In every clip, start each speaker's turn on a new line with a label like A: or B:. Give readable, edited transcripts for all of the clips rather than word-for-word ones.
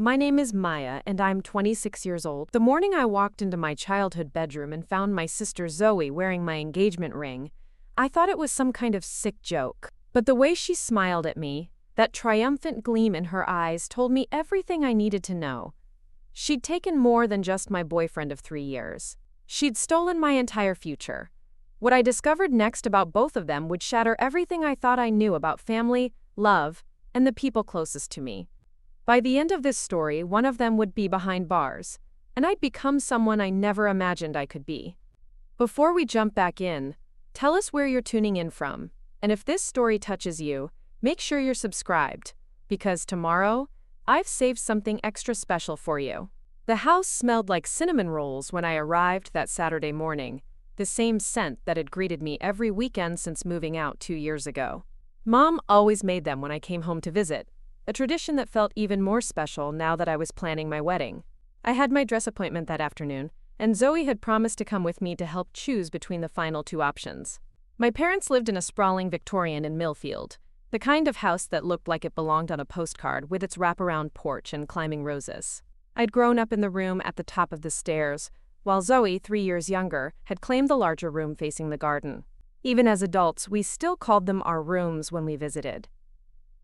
A: My name is Maya, and I'm 26 years old. The morning I walked into my childhood bedroom and found my sister Zoe wearing my engagement ring, I thought it was some kind of sick joke. But the way she smiled at me, that triumphant gleam in her eyes, told me everything I needed to know. She'd taken more than just my boyfriend of 3 years. She'd stolen my entire future. What I discovered next about both of them would shatter everything I thought I knew about family, love, and the people closest to me. By the end of this story, one of them would be behind bars, and I'd become someone I never imagined I could be. Before we jump back in, tell us where you're tuning in from, and if this story touches you, make sure you're subscribed, because tomorrow, I've saved something extra special for you. The house smelled like cinnamon rolls when I arrived that Saturday morning, the same scent that had greeted me every weekend since moving out 2 years ago. Mom always made them when I came home to visit, a tradition that felt even more special now that I was planning my wedding. I had my dress appointment that afternoon, and Zoe had promised to come with me to help choose between the final 2 options. My parents lived in a sprawling Victorian in Millfield, the kind of house that looked like it belonged on a postcard with its wraparound porch and climbing roses. I'd grown up in the room at the top of the stairs, while Zoe, 3 years younger, had claimed the larger room facing the garden. Even as adults, we still called them our rooms when we visited.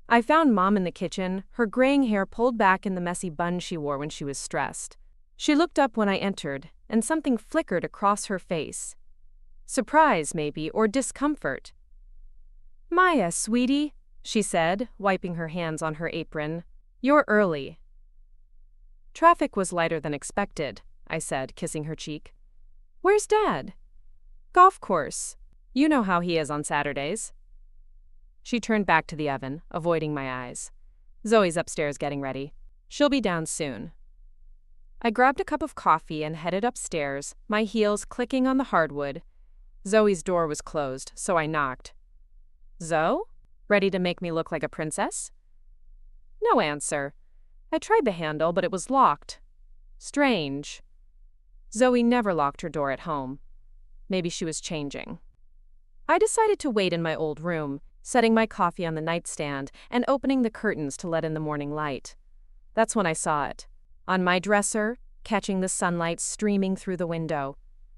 A: I found Mom in the kitchen, her graying hair pulled back in the messy bun she wore when she was stressed. She looked up when I entered, and something flickered across her face. Surprise, maybe, or discomfort. "Maya, sweetie," she said, wiping her hands on her apron. "You're early." "Traffic was lighter than expected," I said, kissing her cheek. "Where's Dad?" "Golf course. You know how he is on Saturdays." She turned back to the oven, avoiding my eyes. "Zoe's upstairs getting ready. She'll be down soon." I grabbed a cup of coffee and headed upstairs, my heels clicking on the hardwood. Zoe's door was closed, so I knocked. "Zoe? Ready to make me look like a princess?" No answer. I tried the handle, but it was locked. Strange. Zoe never locked her door at home. Maybe she was changing. I decided to wait in my old room, setting my coffee on the nightstand and opening the curtains to let in the morning light. That's when I saw it. On my dresser, catching the sunlight streaming through the window.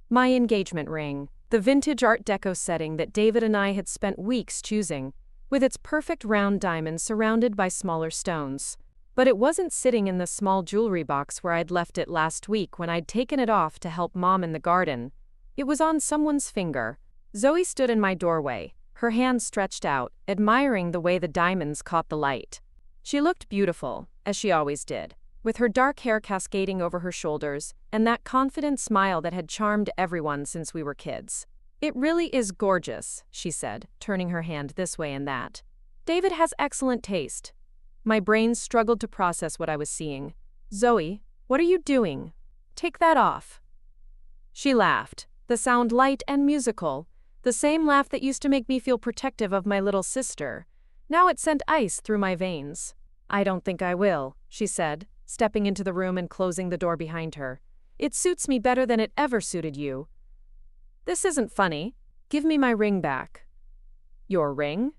A: My engagement ring, the vintage Art Deco setting that David and I had spent weeks choosing, with its perfect round diamond surrounded by smaller stones. But it wasn't sitting in the small jewelry box where I'd left it last week when I'd taken it off to help Mom in the garden. It was on someone's finger. Zoe stood in my doorway, her hands stretched out, admiring the way the diamonds caught the light. She looked beautiful, as she always did, with her dark hair cascading over her shoulders and that confident smile that had charmed everyone since we were kids. "It really is gorgeous," she said, turning her hand this way and that. "David has excellent taste." My brain struggled to process what I was seeing. "Zoe, what are you doing? Take that off." She laughed, the sound light and musical, the same laugh that used to make me feel protective of my little sister. Now it sent ice through my veins. "I don't think I will," she said, stepping into the room and closing the door behind her. "It suits me better than it ever suited you." "This isn't funny. Give me my ring back." "Your ring?"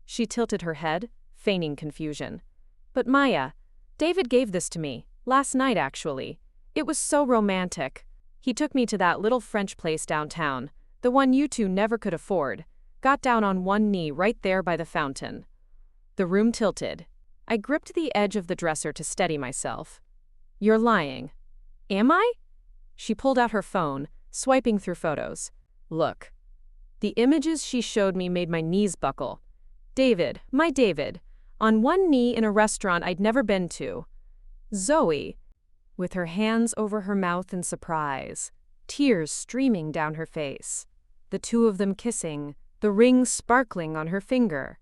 A: She tilted her head, feigning confusion. "But Maya, David gave this to me, last night actually. It was so romantic. He took me to that little French place downtown, the one you two never could afford, got down on one knee right there by the fountain." The room tilted. I gripped the edge of the dresser to steady myself. "You're lying." "Am I?" She pulled out her phone, swiping through photos. "Look." The images she showed me made my knees buckle. David, my David, on one knee in a restaurant I'd never been to. Zoe, with her hands over her mouth in surprise, tears streaming down her face. The two of them kissing, the ring sparkling on her finger.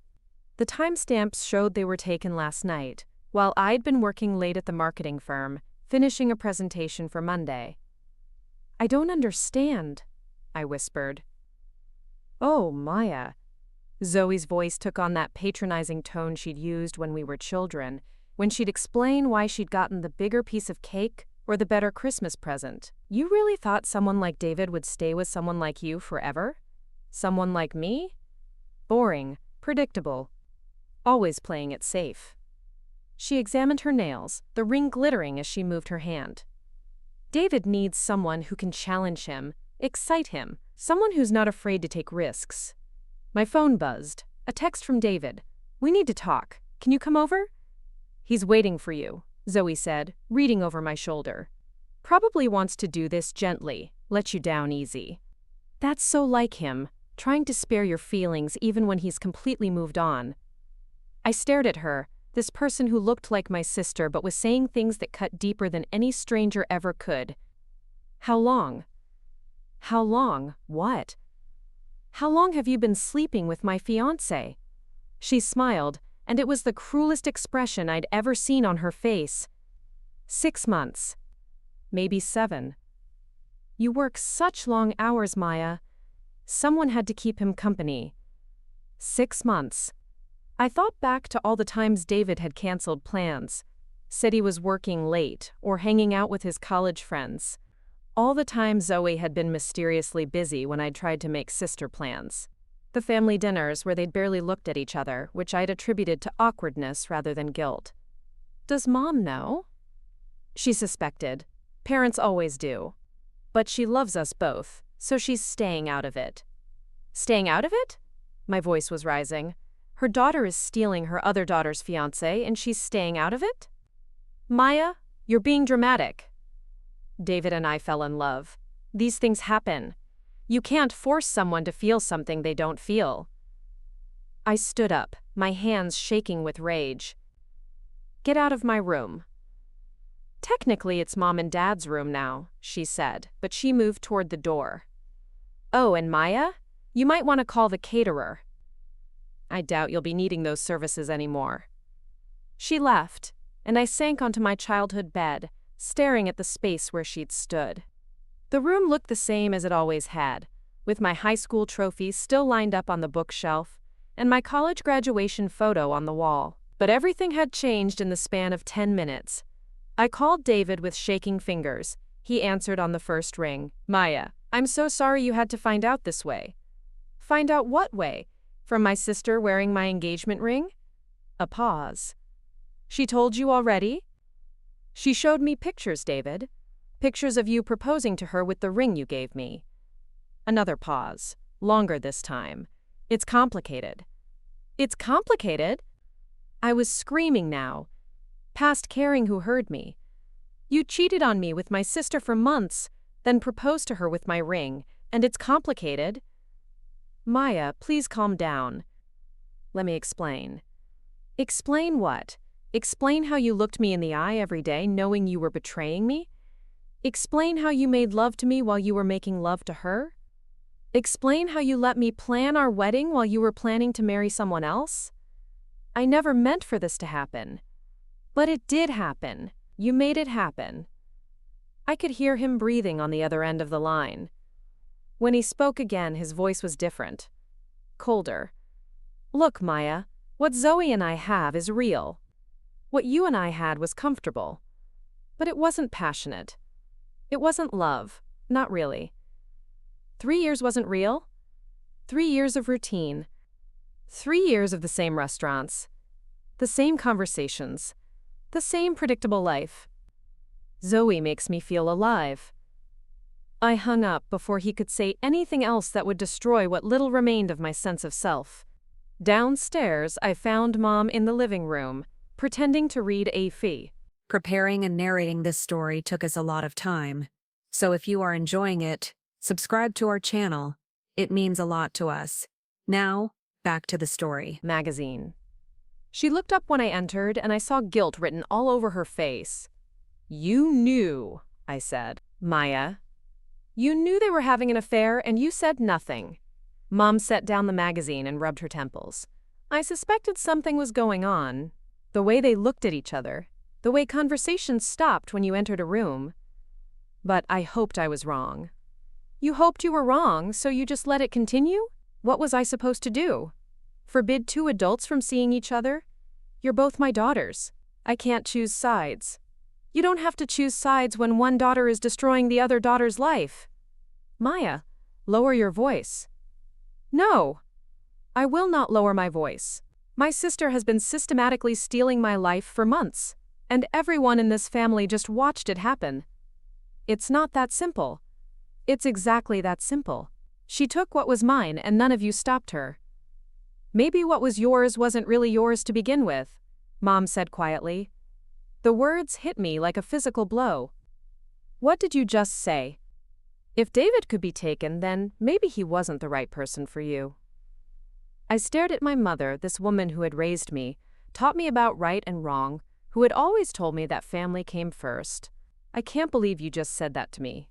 A: The timestamps showed they were taken last night, while I'd been working late at the marketing firm, finishing a presentation for Monday. "I don't understand," I whispered. "Oh, Maya." Zoe's voice took on that patronizing tone she'd used when we were children, when she'd explain why she'd gotten the bigger piece of cake or the better Christmas present. "You really thought someone like David would stay with someone like you forever? Someone like me? Boring, predictable, always playing it safe." She examined her nails, the ring glittering as she moved her hand. David needs someone who can challenge him, excite him, someone who's not afraid to take risks. My phone buzzed. A text from David. "We need to talk. Can you come over?" "He's waiting for you," Zoe said, reading over my shoulder. "Probably wants to do this gently, let you down easy." That's so like him, trying to spare your feelings even when he's completely moved on. I stared at her, this person who looked like my sister but was saying things that cut deeper than any stranger ever could. "How long?" "How long? What?" "How long have you been sleeping with my fiancé?" She smiled, and it was the cruelest expression I'd ever seen on her face. 6 months. Maybe 7. "You work such long hours, Maya." Someone had to keep him company. 6 months. I thought back to all the times David had canceled plans, said he was working late or hanging out with his college friends. All the time Zoe had been mysteriously busy when I'd tried to make sister plans. The family dinners where they'd barely looked at each other, which I'd attributed to awkwardness rather than guilt. "Does Mom know?" She suspected. Parents always do. But she loves us both, so she's staying out of it. "Staying out of it?" My voice was rising. "Her daughter is stealing her other daughter's fiancé and she's staying out of it?" "Maya, you're being dramatic." David and I fell in love. These things happen. You can't force someone to feel something they don't feel. I stood up, my hands shaking with rage. "Get out of my room." "Technically it's Mom and Dad's room now," she said, but she moved toward the door. "Oh, and Maya? You might want to call the caterer. I doubt you'll be needing those services anymore." She left, and I sank onto my childhood bed, staring at the space where she'd stood. The room looked the same as it always had, with my high school trophies still lined up on the bookshelf, and my college graduation photo on the wall. But everything had changed in the span of 10 minutes. I called David with shaking fingers. He answered on the first ring. "Maya, I'm so sorry you had to find out this way." "Find out what way? From my sister wearing my engagement ring?" A pause. "She told you already?" "She showed me pictures, David. Pictures of you proposing to her with the ring you gave me." Another pause. Longer this time. "It's complicated." "It's complicated?" I was screaming now, past caring who heard me. "You cheated on me with my sister for months, then proposed to her with my ring, and it's complicated?" "Maya, please calm down." "Let me explain." "Explain what? Explain how you looked me in the eye every day knowing you were betraying me? Explain how you made love to me while you were making love to her? Explain how you let me plan our wedding while you were planning to marry someone else? I never meant for this to happen." "But it did happen. You made it happen." I could hear him breathing on the other end of the line. When he spoke again, his voice was different. Colder. "Look, Maya, what Zoe and I have is real. What you and I had was comfortable. But it wasn't passionate. It wasn't love. Not really. 3 years wasn't real? 3 years of routine. 3 years of the same restaurants. The same conversations. The same predictable life. Zoe makes me feel alive." I hung up before he could say anything else that would destroy what little remained of my sense of self. Downstairs, I found Mom in the living room, pretending to read a fee.
B: Preparing and narrating this story took us a lot of time. So if you are enjoying it, subscribe to our channel. It means a lot to us. Now, back to the story.
A: Magazine. She looked up when I entered, and I saw guilt written all over her face. "You knew," I said. "Maya, you knew they were having an affair, and you said nothing." Mom set down the magazine and rubbed her temples. "I suspected something was going on. The way they looked at each other. The way conversations stopped when you entered a room. But I hoped I was wrong." "You hoped you were wrong, so you just let it continue? What was I supposed to do? Forbid 2 adults from seeing each other? You're both my daughters. I can't choose sides." "You don't have to choose sides when one daughter is destroying the other daughter's life." "Maya, lower your voice." "No, I will not lower my voice. My sister has been systematically stealing my life for months, and everyone in this family just watched it happen. It's not that simple. It's exactly that simple. She took what was mine and none of you stopped her. Maybe what was yours wasn't really yours to begin with, Mom said quietly. The words hit me like a physical blow. What did you just say? If David could be taken, then maybe he wasn't the right person for you. I stared at my mother, this woman who had raised me, taught me about right and wrong, who had always told me that family came first. I can't believe you just said that to me.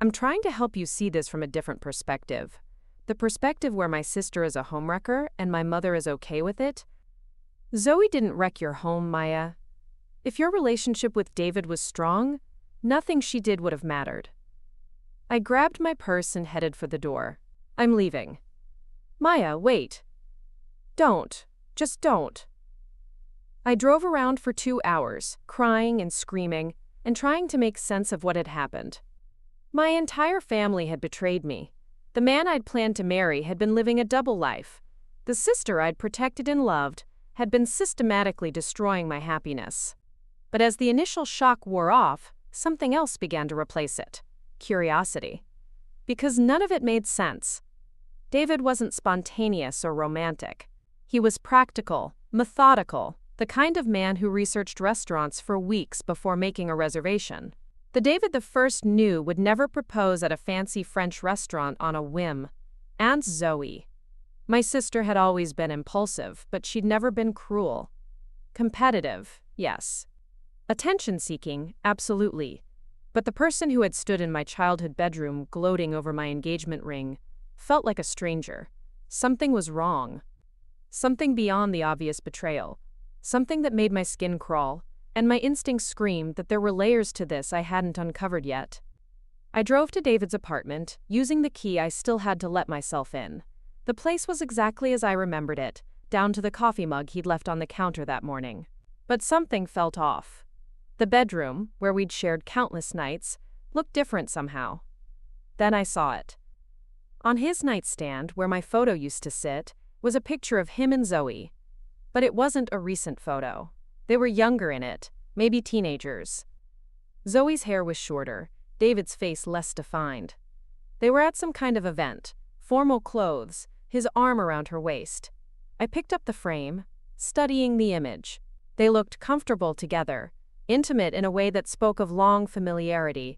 A: I'm trying to help you see this from a different perspective. The perspective where my sister is a homewrecker and my mother is okay with it. Zoe didn't wreck your home, Maya. If your relationship with David was strong, nothing she did would have mattered. I grabbed my purse and headed for the door. I'm leaving. Maya, wait. Don't. Just don't. I drove around for 2 hours, crying and screaming, and trying to make sense of what had happened. My entire family had betrayed me. The man I'd planned to marry had been living a double life. The sister I'd protected and loved had been systematically destroying my happiness. But as the initial shock wore off, something else began to replace it. Curiosity. Because none of it made sense. David wasn't spontaneous or romantic. He was practical, methodical, the kind of man who researched restaurants for weeks before making a reservation. The David the first knew would never propose at a fancy French restaurant on a whim. And Zoe. My sister had always been impulsive, but she'd never been cruel. Competitive, yes. Attention-seeking, absolutely. But the person who had stood in my childhood bedroom gloating over my engagement ring felt like a stranger. Something was wrong. Something beyond the obvious betrayal. Something that made my skin crawl, and my instincts screamed that there were layers to this I hadn't uncovered yet. I drove to David's apartment, using the key I still had to let myself in. The place was exactly as I remembered it, down to the coffee mug he'd left on the counter that morning. But something felt off. The bedroom, where we'd shared countless nights, looked different somehow. Then I saw it. On his nightstand, where my photo used to sit, was a picture of him and Zoe. But it wasn't a recent photo. They were younger in it, maybe teenagers. Zoe's hair was shorter, David's face less defined. They were at some kind of event, formal clothes, his arm around her waist. I picked up the frame, studying the image. They looked comfortable together, intimate in a way that spoke of long familiarity.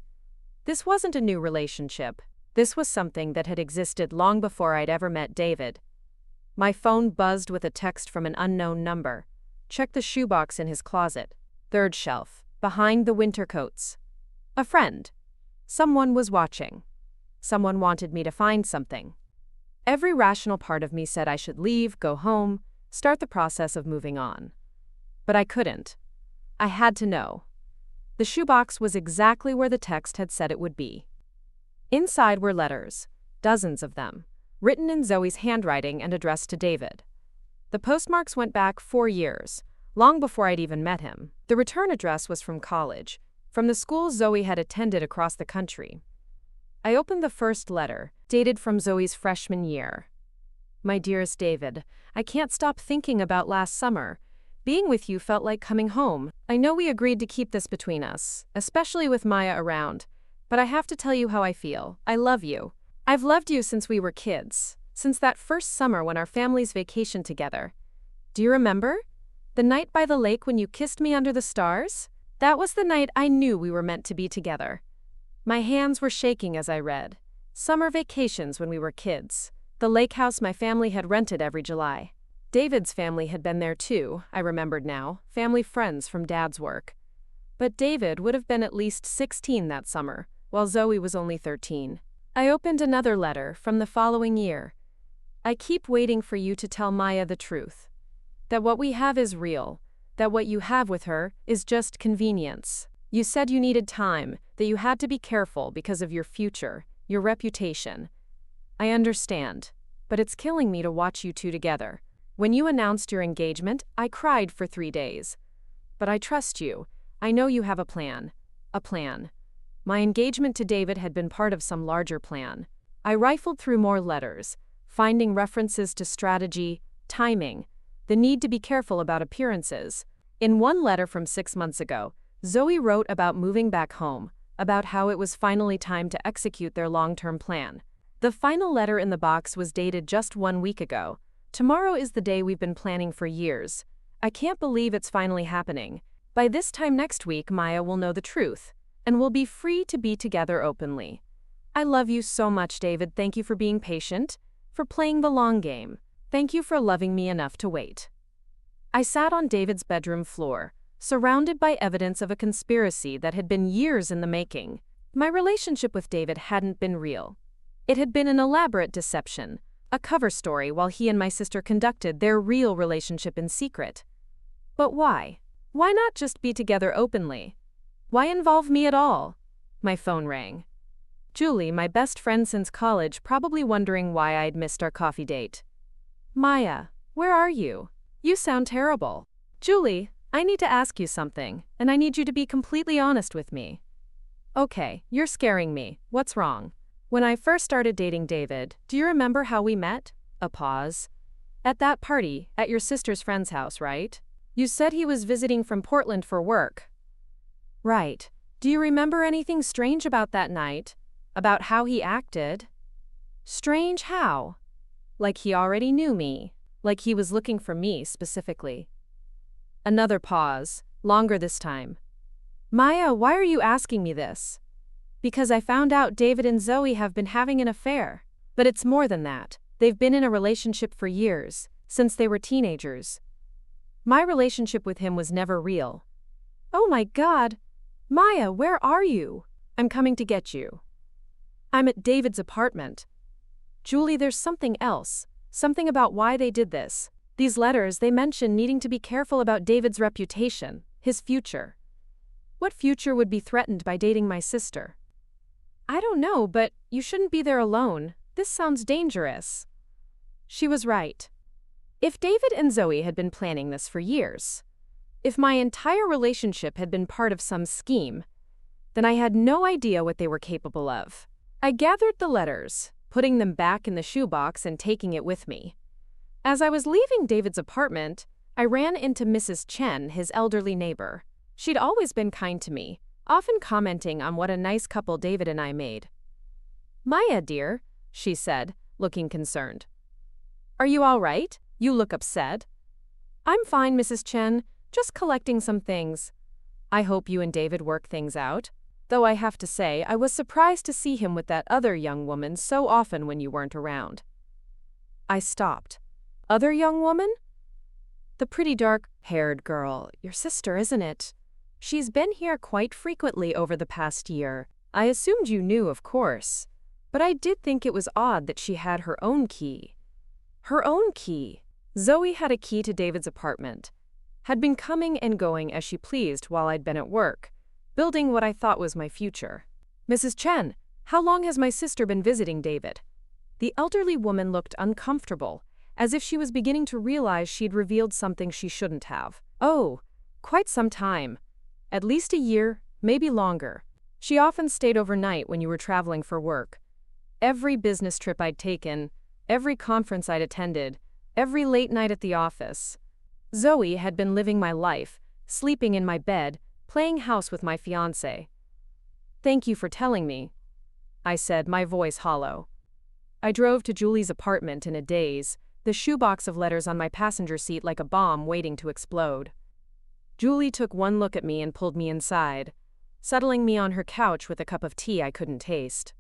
A: This wasn't a new relationship. This was something that had existed long before I'd ever met David. My phone buzzed with a text from an unknown number. Check the shoebox in his closet. Third shelf, behind the winter coats. A friend. Someone was watching. Someone wanted me to find something. Every rational part of me said I should leave, go home, start the process of moving on. But I couldn't. I had to know. The shoebox was exactly where the text had said it would be. Inside were letters, dozens of them, written in Zoe's handwriting and addressed to David. The postmarks went back 4 years, long before I'd even met him. The return address was from college, from the school Zoe had attended across the country. I opened the first letter, dated from Zoe's freshman year. My dearest David, I can't stop thinking about last summer. Being with you felt like coming home. I know we agreed to keep this between us, especially with Maya around, but I have to tell you how I feel. I love you. I've loved you since we were kids, since that first summer when our families vacationed together. Do you remember? The night by the lake when you kissed me under the stars? That was the night I knew we were meant to be together. My hands were shaking as I read. Summer vacations when we were kids. The lake house my family had rented every July. David's family had been there too, I remembered now, family friends from Dad's work. But David would have been at least 16 that summer, while Zoe was only 13. I opened another letter from the following year. I keep waiting for you to tell Maya the truth. That what we have is real. That what you have with her is just convenience. You said you needed time, that you had to be careful because of your future, your reputation. I understand, but it's killing me to watch you two together. When you announced your engagement, I cried for 3 days. But I trust you. I know you have a plan. A plan. My engagement to David had been part of some larger plan. I rifled through more letters, finding references to strategy, timing. the need to be careful about appearances. In one letter from 6 months ago, Zoe wrote about moving back home, about how it was finally time to execute their long-term plan. The final letter in the box was dated just 1 week ago. Tomorrow is the day we've been planning for years. I can't believe it's finally happening. By this time next week, Maya will know the truth, and we'll be free to be together openly. I love you so much, David. Thank you for being patient, for playing the long game. Thank you for loving me enough to wait. I sat on David's bedroom floor, surrounded by evidence of a conspiracy that had been years in the making. My relationship with David hadn't been real. It had been an elaborate deception, a cover story while he and my sister conducted their real relationship in secret. But why? Why not just be together openly? Why involve me at all? My phone rang. Julie, my best friend since college, probably wondering why I'd missed our coffee date. Maya, where are you? You sound terrible. Julie, I need to ask you something, and I need you to be completely honest with me. Okay, you're scaring me. What's wrong? When I first started dating David, do you remember how we met? A pause. At that party, at your sister's friend's house, right? You said he was visiting from Portland for work. Right. Do you remember anything strange about that night? About how he acted? Strange how? Like he already knew me. Like he was looking for me specifically. Another pause, longer this time. Maya, why are you asking me this? Because I found out David and Zoe have been having an affair. But it's more than that. They've been in a relationship for years, since they were teenagers. My relationship with him was never real. Oh my God! Maya, where are you? I'm coming to get you. I'm at David's apartment. Julie, there's something else. Something about why they did this. These letters, they mention needing to be careful about David's reputation, his future. What future would be threatened by dating my sister? I don't know, but you shouldn't be there alone. This sounds dangerous. She was right. If David and Zoe had been planning this for years, if my entire relationship had been part of some scheme, then I had no idea what they were capable of. I gathered the letters, putting them back in the shoebox and taking it with me. As I was leaving David's apartment, I ran into Mrs. Chen, his elderly neighbor. She'd always been kind to me, often commenting on what a nice couple David and I made. Maya, dear, she said, looking concerned. Are you all right? You look upset. I'm fine, Mrs. Chen, just collecting some things. I hope you and David work things out. Though I have to say, I was surprised to see him with that other young woman so often when you weren't around. I stopped. Other young woman? The pretty dark-haired girl, your sister, isn't it? She's been here quite frequently over the past year. I assumed you knew, of course. But I did think it was odd that she had her own key. Her own key. Zoe had a key to David's apartment. Had been coming and going as she pleased while I'd been at work, building what I thought was my future. Mrs. Chen, how long has my sister been visiting David? The elderly woman looked uncomfortable, as if she was beginning to realize she'd revealed something she shouldn't have. Oh, quite some time. At least a year, maybe longer. She often stayed overnight when you were traveling for work. Every business trip I'd taken, every conference I'd attended, every late night at the office. Zoe had been living my life, sleeping in my bed, playing house with my fiancé. Thank you for telling me, I said, my voice hollow. I drove to Julie's apartment in a daze, the shoebox of letters on my passenger seat like a bomb waiting to explode. Julie took one look at me and pulled me inside, settling me on her couch with a cup of tea I couldn't taste.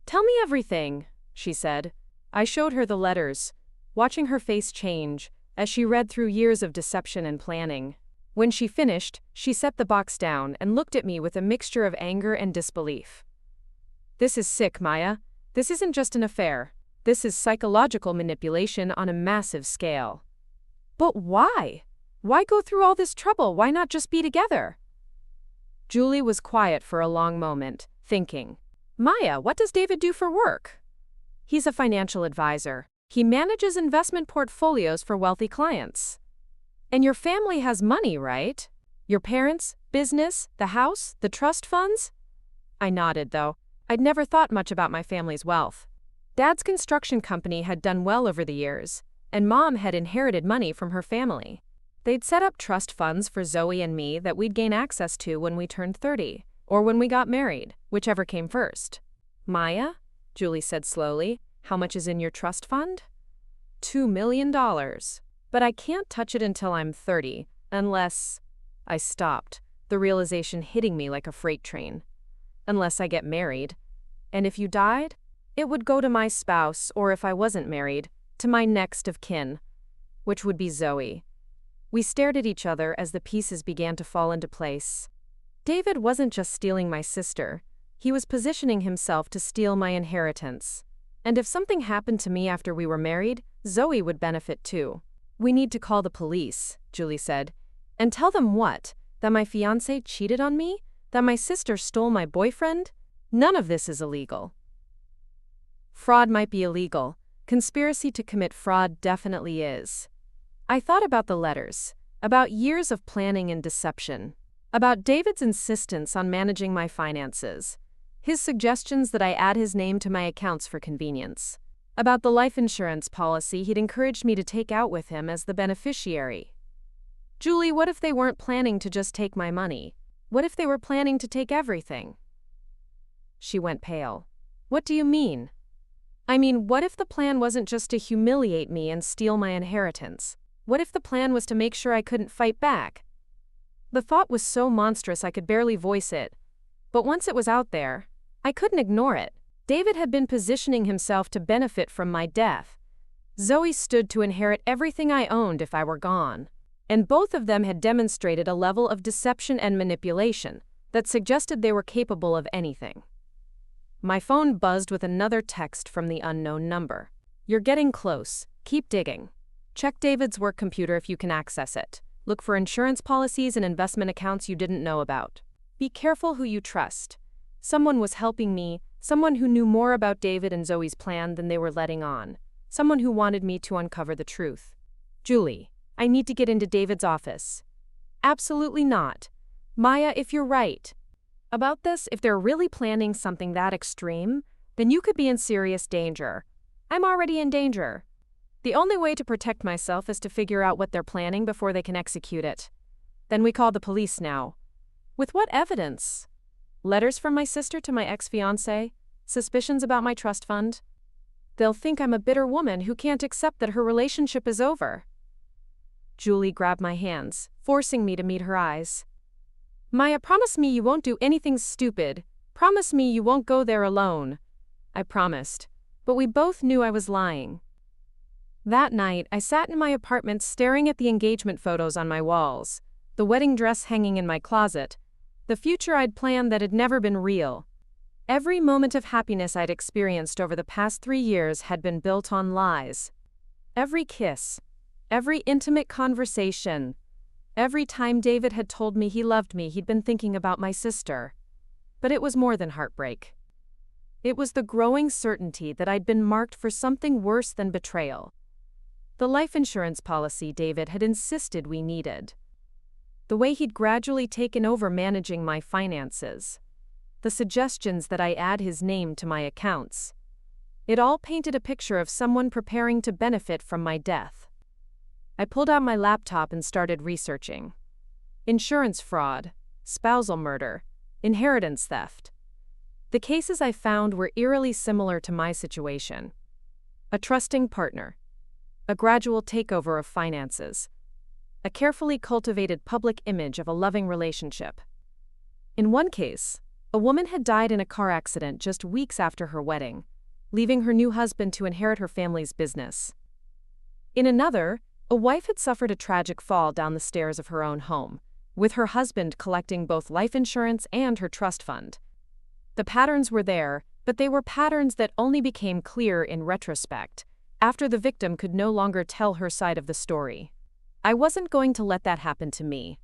A: Tell me everything, she said. I showed her the letters, watching her face change as she read through years of deception and planning. When she finished, she set the box down and looked at me with a mixture of anger and disbelief. This is sick, Maya. This isn't just an affair. This is psychological manipulation on a massive scale. But why? Why go through all this trouble? Why not just be together? Julie was quiet for a long moment, thinking. Maya, what does David do for work? He's a financial advisor. He manages investment portfolios for wealthy clients. And your family has money, right? Your parents, business, the house, the trust funds? I nodded, though. I'd never thought much about my family's wealth. Dad's construction company had done well over the years, and Mom had inherited money from her family. They'd set up trust funds for Zoe and me that we'd gain access to when we turned 30, or when we got married, whichever came first. Maya, Julie said slowly, how much is in your trust fund? $2 million. But I can't touch it until I'm 30, unless… I stopped, the realization hitting me like a freight train. Unless I get married. And if you died, it would go to my spouse, or if I wasn't married, to my next of kin, which would be Zoe. We stared at each other as the pieces began to fall into place. David wasn't just stealing my sister. He was positioning himself to steal my inheritance. And if something happened to me after we were married, Zoe would benefit too. We need to call the police, Julie said. And tell them what? That my fiancé cheated on me? That my sister stole my boyfriend? None of this is illegal. Fraud might be illegal. Conspiracy to commit fraud definitely is. I thought about the letters, about years of planning and deception, about David's insistence on managing my finances, his suggestions that I add his name to my accounts for convenience, about the life insurance policy he'd encouraged me to take out with him as the beneficiary. Julie, what if they weren't planning to just take my money? What if they were planning to take everything? She went pale. What do you mean? I mean, what if the plan wasn't just to humiliate me and steal my inheritance? What if the plan was to make sure I couldn't fight back? The thought was so monstrous I could barely voice it. But once it was out there, I couldn't ignore it. David had been positioning himself to benefit from my death. Zoe stood to inherit everything I owned if I were gone. And both of them had demonstrated a level of deception and manipulation that suggested they were capable of anything. My phone buzzed with another text from the unknown number. You're getting close. Keep digging. Check David's work computer if you can access it. Look for insurance policies and investment accounts you didn't know about. Be careful who you trust. Someone was helping me, someone who knew more about David and Zoe's plan than they were letting on. Someone who wanted me to uncover the truth. Julie, I need to get into David's office. Absolutely not. Maya, if you're right about this, if they're really planning something that extreme, then you could be in serious danger. I'm already in danger. The only way to protect myself is to figure out what they're planning before they can execute it. Then we call the police now. With what evidence? Letters from my sister to my ex-fiancé? Suspicions about my trust fund? They'll think I'm a bitter woman who can't accept that her relationship is over. Julie grabbed my hands, forcing me to meet her eyes. Maya, promise me you won't do anything stupid. Promise me you won't go there alone. I promised, but we both knew I was lying. That night, I sat in my apartment staring at the engagement photos on my walls, the wedding dress hanging in my closet, the future I'd planned that had never been real. Every moment of happiness I'd experienced over the past 3 years had been built on lies. Every kiss, every intimate conversation, every time David had told me he loved me, he'd been thinking about my sister. But it was more than heartbreak. It was the growing certainty that I'd been marked for something worse than betrayal. The life insurance policy David had insisted we needed. The way he'd gradually taken over managing my finances. The suggestions that I add his name to my accounts. It all painted a picture of someone preparing to benefit from my death. I pulled out my laptop and started researching. Insurance fraud, spousal murder, inheritance theft. The cases I found were eerily similar to my situation. A trusting partner. A gradual takeover of finances. A carefully cultivated public image of a loving relationship. In one case, a woman had died in a car accident just weeks after her wedding, leaving her new husband to inherit her family's business. In another, a wife had suffered a tragic fall down the stairs of her own home, with her husband collecting both life insurance and her trust fund. The patterns were there, but they were patterns that only became clear in retrospect, after the victim could no longer tell her side of the story. I wasn't going to let that happen to me.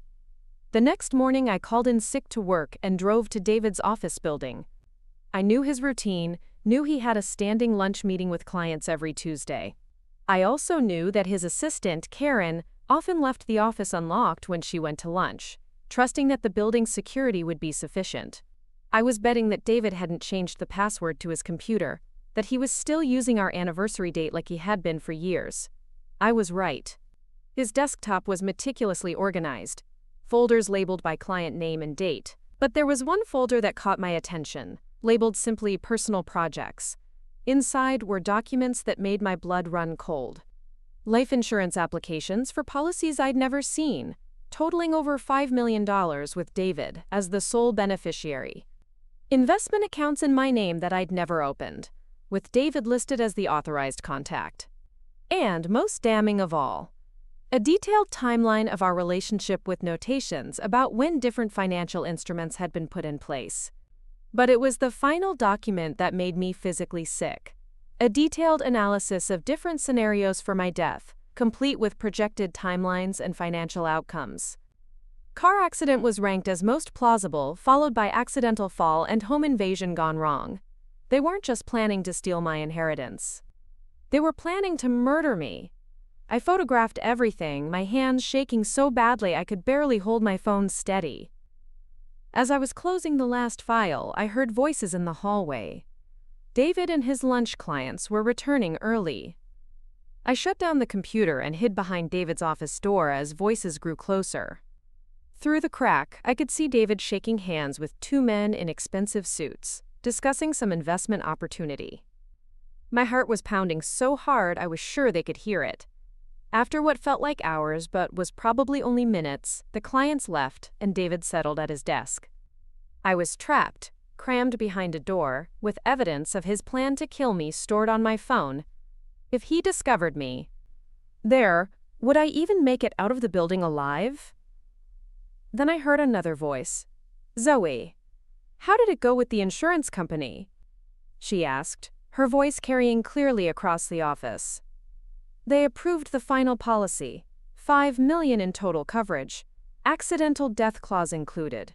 A: The next morning I called in sick to work and drove to David's office building. I knew his routine, knew he had a standing lunch meeting with clients every Tuesday. I also knew that his assistant, Karen, often left the office unlocked when she went to lunch, trusting that the building's security would be sufficient. I was betting that David hadn't changed the password to his computer, that he was still using our anniversary date like he had been for years. I was right. His desktop was meticulously organized, folders labeled by client name and date. But there was one folder that caught my attention, labeled simply Personal Projects. Inside were documents that made my blood run cold. Life insurance applications for policies I'd never seen, totaling over $5 million with David as the sole beneficiary. Investment accounts in my name that I'd never opened, with David listed as the authorized contact. And most damning of all, a detailed timeline of our relationship with notations about when different financial instruments had been put in place. But it was the final document that made me physically sick. A detailed analysis of different scenarios for my death, complete with projected timelines and financial outcomes. Car accident was ranked as most plausible, followed by accidental fall and home invasion gone wrong. They weren't just planning to steal my inheritance. They were planning to murder me. I photographed everything, my hands shaking so badly I could barely hold my phone steady. As I was closing the last file, I heard voices in the hallway. David and his lunch clients were returning early. I shut down the computer and hid behind David's office door as voices grew closer. Through the crack, I could see David shaking hands with two men in expensive suits, discussing some investment opportunity. My heart was pounding so hard I was sure they could hear it. After what felt like hours but was probably only minutes, the clients left and David settled at his desk. I was trapped, crammed behind a door, with evidence of his plan to kill me stored on my phone. If he discovered me, would I even make it out of the building alive? Then I heard another voice. "Zoe, how did it go with the insurance company?" she asked, her voice carrying clearly across the office. "They approved the final policy, $5 million in total coverage, accidental death clause included.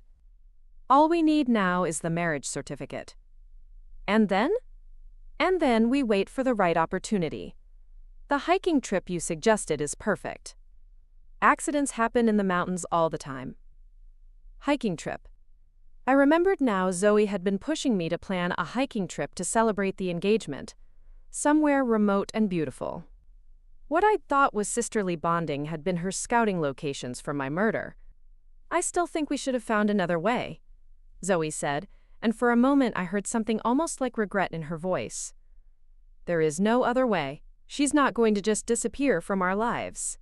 A: All we need now is the marriage certificate. And then? And then we wait for the right opportunity. The hiking trip you suggested is perfect. Accidents happen in the mountains all the time." Hiking trip. I remembered now Zoe had been pushing me to plan a hiking trip to celebrate the engagement, somewhere remote and beautiful. What I'd thought was sisterly bonding had been her scouting locations for my murder. "I still think we should have found another way," Zoe said, and for a moment I heard something almost like regret in her voice. "There is no other way. She's not going to just disappear from our lives.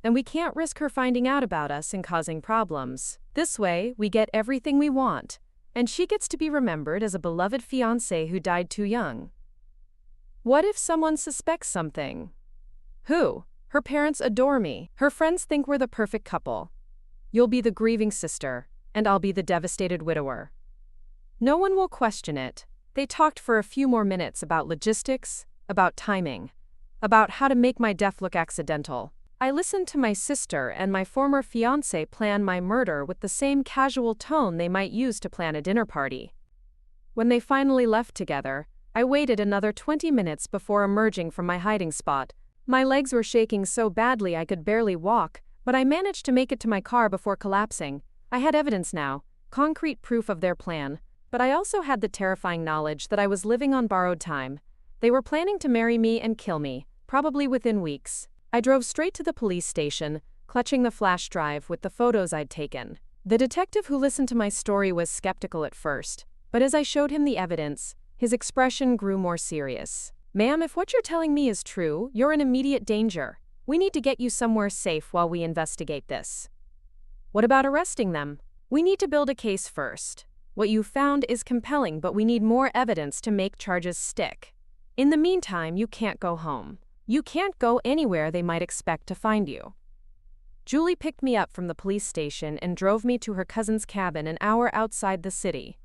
A: And we can't risk her finding out about us and causing problems. This way, we get everything we want, and she gets to be remembered as a beloved fiancé who died too young. What if someone suspects something? Who? Her parents adore me. Her friends think we're the perfect couple. You'll be the grieving sister, and I'll be the devastated widower. No one will question it." They talked for a few more minutes about logistics, about timing, about how to make my death look accidental. I listened to my sister and my former fiancé plan my murder with the same casual tone they might use to plan a dinner party. When they finally left together, I waited another 20 minutes before emerging from my hiding spot. My legs were shaking so badly I could barely walk, but I managed to make it to my car before collapsing. I had evidence now, concrete proof of their plan, but I also had the terrifying knowledge that I was living on borrowed time. They were planning to marry me and kill me, probably within weeks. I drove straight to the police station, clutching the flash drive with the photos I'd taken. The detective who listened to my story was skeptical at first, but as I showed him the evidence, his expression grew more serious. "Ma'am, if what you're telling me is true, you're in immediate danger. We need to get you somewhere safe while we investigate this." "What about arresting them?" "We need to build a case first. What you found is compelling, but we need more evidence to make charges stick. In the meantime, you can't go home. You can't go anywhere they might expect to find you." Julie picked me up from the police station and drove me to her cousin's cabin an hour outside the city.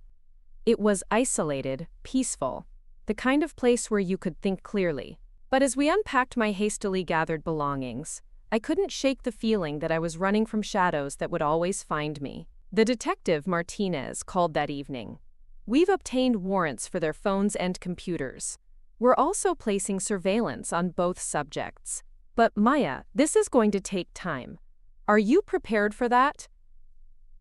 A: It was isolated, peaceful, the kind of place where you could think clearly. But as we unpacked my hastily gathered belongings, I couldn't shake the feeling that I was running from shadows that would always find me. The detective, Martinez, called that evening. "We've obtained warrants for their phones and computers. We're also placing surveillance on both subjects. But Maya, this is going to take time. Are you prepared for that?"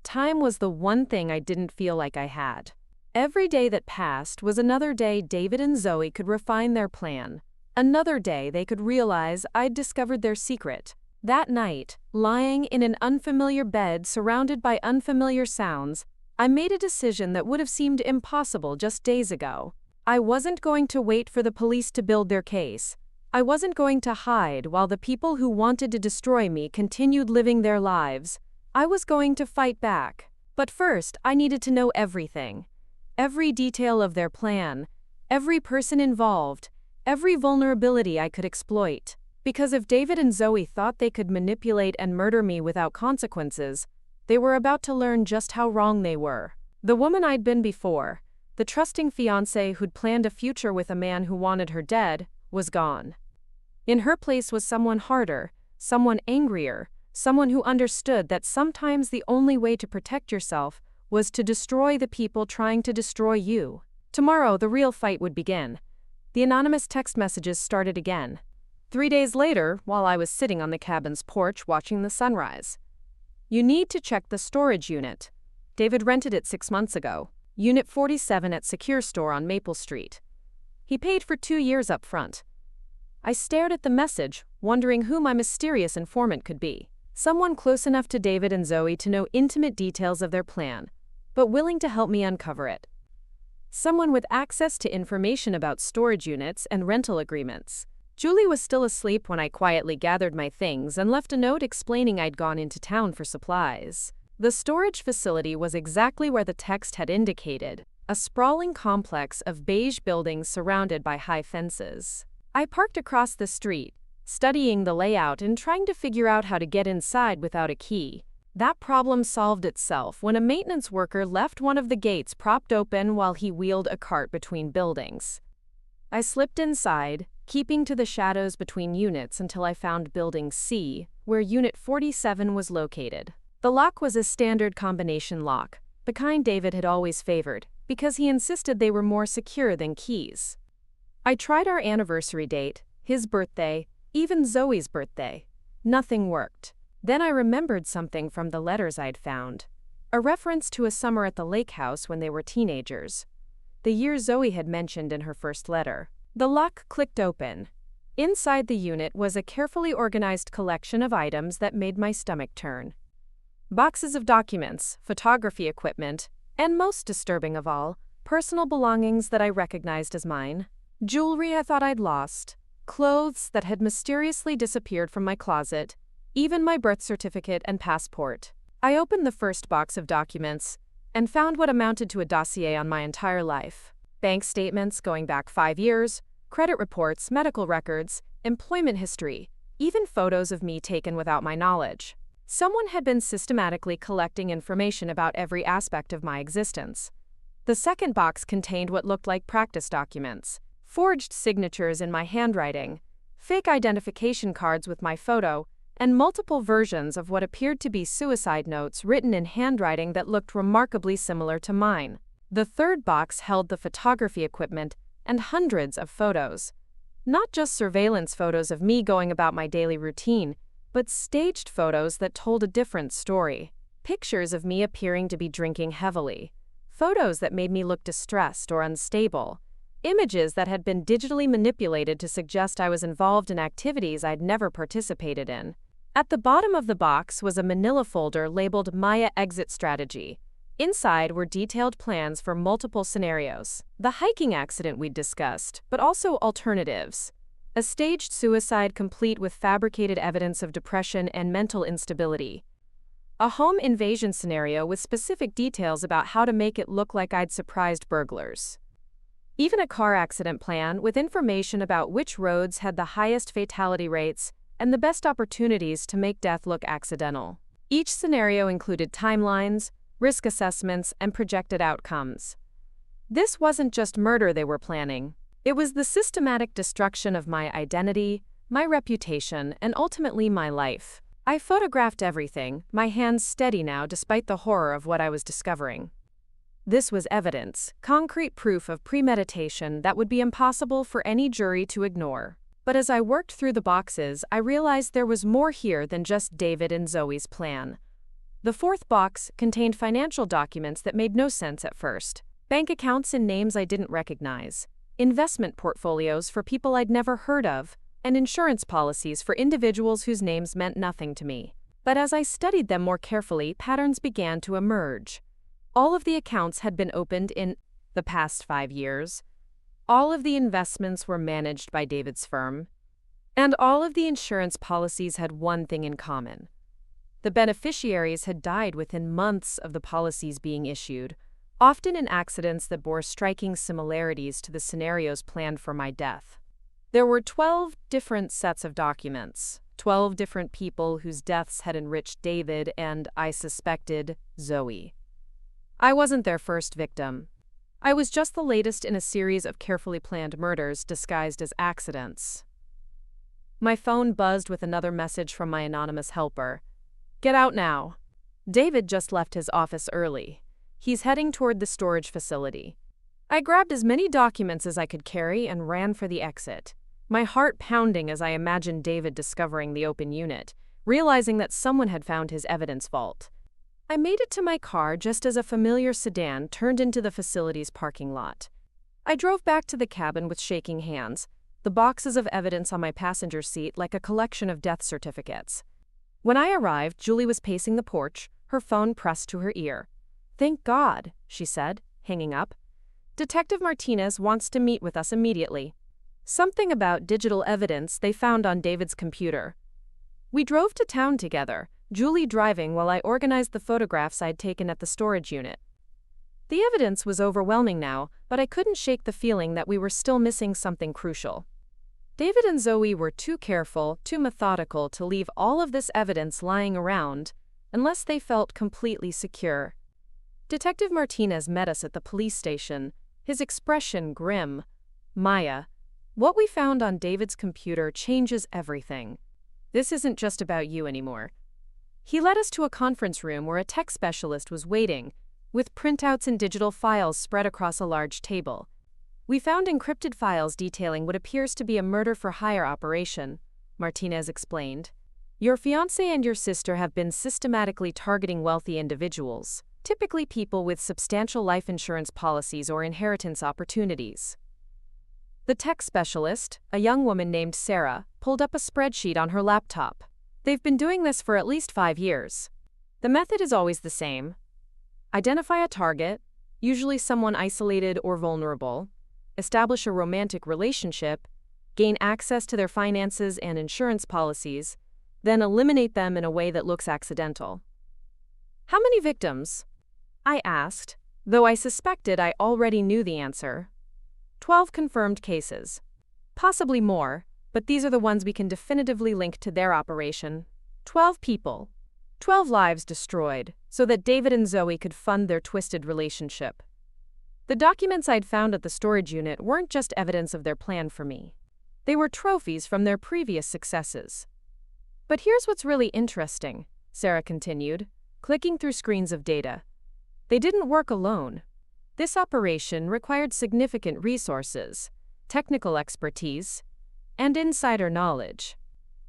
A: Time was the one thing I didn't feel like I had. Every day that passed was another day David and Zoe could refine their plan, Another day they could realize I'd discovered their secret. That night, lying in an unfamiliar bed surrounded by unfamiliar sounds, I made a decision that would have seemed impossible just days ago. I wasn't going to wait for the police to build their case. I wasn't going to hide while the people who wanted to destroy me continued living their lives. I was going to fight back. But first, I needed to know everything. Every detail of their plan, every person involved, every vulnerability I could exploit. Because if David and Zoe thought they could manipulate and murder me without consequences, they were about to learn just how wrong they were. The woman I'd been before, the trusting fiancé who'd planned a future with a man who wanted her dead, was gone. In her place was someone harder, someone angrier, someone who understood that sometimes the only way to protect yourself was to destroy the people trying to destroy you. Tomorrow, the real fight would begin. The anonymous text messages started again. 3 days later, while I was sitting on the cabin's porch watching the sunrise. You need to check the storage unit. David rented it 6 months ago. Unit 47 at Secure Store on Maple Street. He paid for 2 years up front. I stared at the message, wondering who my mysterious informant could be. Someone close enough to David and Zoe to know intimate details of their plan, but willing to help me uncover it. Someone with access to information about storage units and rental agreements. Julie was still asleep when I quietly gathered my things and left a note explaining I'd gone into town for supplies. The storage facility was exactly where the text had indicated, a sprawling complex of beige buildings surrounded by high fences. I parked across the street, studying the layout and trying to figure out how to get inside without a key. That problem solved itself when a maintenance worker left one of the gates propped open while he wheeled a cart between buildings. I slipped inside, keeping to the shadows between units until I found Building C, where Unit 47 was located. The lock was a standard combination lock, the kind David had always favored, because he insisted they were more secure than keys. I tried our anniversary date, his birthday, even Zoe's birthday. Nothing worked. Then I remembered something from the letters I'd found. A reference to a summer at the lake house when they were teenagers. The year Zoe had mentioned in her first letter. The lock clicked open. Inside the unit was a carefully organized collection of items that made my stomach turn. Boxes of documents, photography equipment, and most disturbing of all, personal belongings that I recognized as mine. Jewelry I thought I'd lost, clothes that had mysteriously disappeared from my closet, even my birth certificate and passport. I opened the first box of documents and found what amounted to a dossier on my entire life. Bank statements going back 5 years, credit reports, medical records, employment history, even photos of me taken without my knowledge. Someone had been systematically collecting information about every aspect of my existence. The second box contained what looked like practice documents, forged signatures in my handwriting, fake identification cards with my photo, and multiple versions of what appeared to be suicide notes written in handwriting that looked remarkably similar to mine. The third box held the photography equipment and hundreds of photos. Not just surveillance photos of me going about my daily routine, but staged photos that told a different story. Pictures of me appearing to be drinking heavily. Photos that made me look distressed or unstable. Images that had been digitally manipulated to suggest I was involved in activities I'd never participated in. At the bottom of the box was a manila folder labeled Maya Exit Strategy. Inside were detailed plans for multiple scenarios. The hiking accident we'd discussed, but also alternatives. A staged suicide complete with fabricated evidence of depression and mental instability. A home invasion scenario with specific details about how to make it look like I'd surprised burglars. Even a car accident plan with information about which roads had the highest fatality rates and the best opportunities to make death look accidental. Each scenario included timelines, risk assessments, and projected outcomes. This wasn't just murder they were planning. It was the systematic destruction of my identity, my reputation, and ultimately my life. I photographed everything, my hands steady now despite the horror of what I was discovering. This was evidence, concrete proof of premeditation that would be impossible for any jury to ignore. But as I worked through the boxes, I realized there was more here than just David and Zoe's plan. The fourth box contained financial documents that made no sense at first. Bank accounts in names I didn't recognize. investment portfolios for people I'd never heard of, and insurance policies for individuals whose names meant nothing to me. But as I studied them more carefully, patterns began to emerge. All of the accounts had been opened in the past 5 years. All of the investments were managed by David's firm. And all of the insurance policies had one thing in common. The beneficiaries had died within months of the policies being issued, often in accidents that bore striking similarities to the scenarios planned for my death. There were 12 different sets of documents, 12 different people whose deaths had enriched David and, I suspected, Zoe. I wasn't their first victim. I was just the latest in a series of carefully planned murders disguised as accidents. My phone buzzed with another message from my anonymous helper. "Get out now. David just left his office early. He's heading toward the storage facility." I grabbed as many documents as I could carry and ran for the exit, my heart pounding as I imagined David discovering the open unit, realizing that someone had found his evidence vault. I made it to my car just as a familiar sedan turned into the facility's parking lot. I drove back to the cabin with shaking hands, the boxes of evidence on my passenger seat like a collection of death certificates. When I arrived, Julie was pacing the porch, her phone pressed to her ear. "Thank God," she said, hanging up. "Detective Martinez wants to meet with us immediately. Something about digital evidence they found on David's computer." We drove to town together, Julie driving while I organized the photographs I'd taken at the storage unit. The evidence was overwhelming now, but I couldn't shake the feeling that we were still missing something crucial. David and Zoe were too careful, too methodical to leave all of this evidence lying around, unless they felt completely secure. Detective Martinez met us at the police station, his expression grim. "Maya, what we found on David's computer changes everything. This isn't just about you anymore." He led us to a conference room where a tech specialist was waiting, with printouts and digital files spread across a large table. "We found encrypted files detailing what appears to be a murder-for-hire operation," Martinez explained. "Your fiancé and your sister have been systematically targeting wealthy individuals, typically people with substantial life insurance policies or inheritance opportunities." The tech specialist, a young woman named Sarah, pulled up a spreadsheet on her laptop. "They've been doing this for at least 5 years. The method is always the same. Identify a target, usually someone isolated or vulnerable, establish a romantic relationship, gain access to their finances and insurance policies, then eliminate them in a way that looks accidental." "How many victims?" I asked, though I suspected I already knew the answer. 12 confirmed cases. Possibly more, but these are the ones we can definitively link to their operation. 12 people. 12 lives destroyed, so that David and Zoe could fund their twisted relationship. The documents I'd found at the storage unit weren't just evidence of their plan for me. They were trophies from their previous successes. "But here's what's really interesting," Sarah continued, clicking through screens of data. "They didn't work alone. This operation required significant resources, technical expertise, and insider knowledge.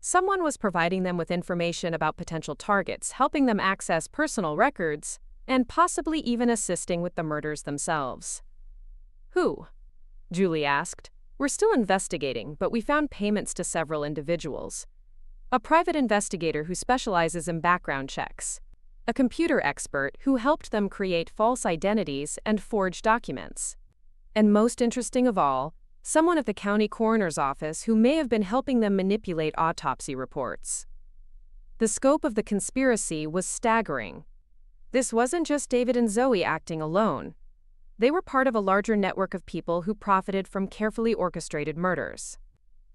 A: Someone was providing them with information about potential targets, helping them access personal records, and possibly even assisting with the murders themselves." "Who?" Julie asked. "We're still investigating, but we found payments to several individuals. A private investigator who specializes in background checks. A computer expert who helped them create false identities and forge documents. And most interesting of all, someone at the county coroner's office who may have been helping them manipulate autopsy reports." The scope of the conspiracy was staggering. This wasn't just David and Zoe acting alone. They were part of a larger network of people who profited from carefully orchestrated murders.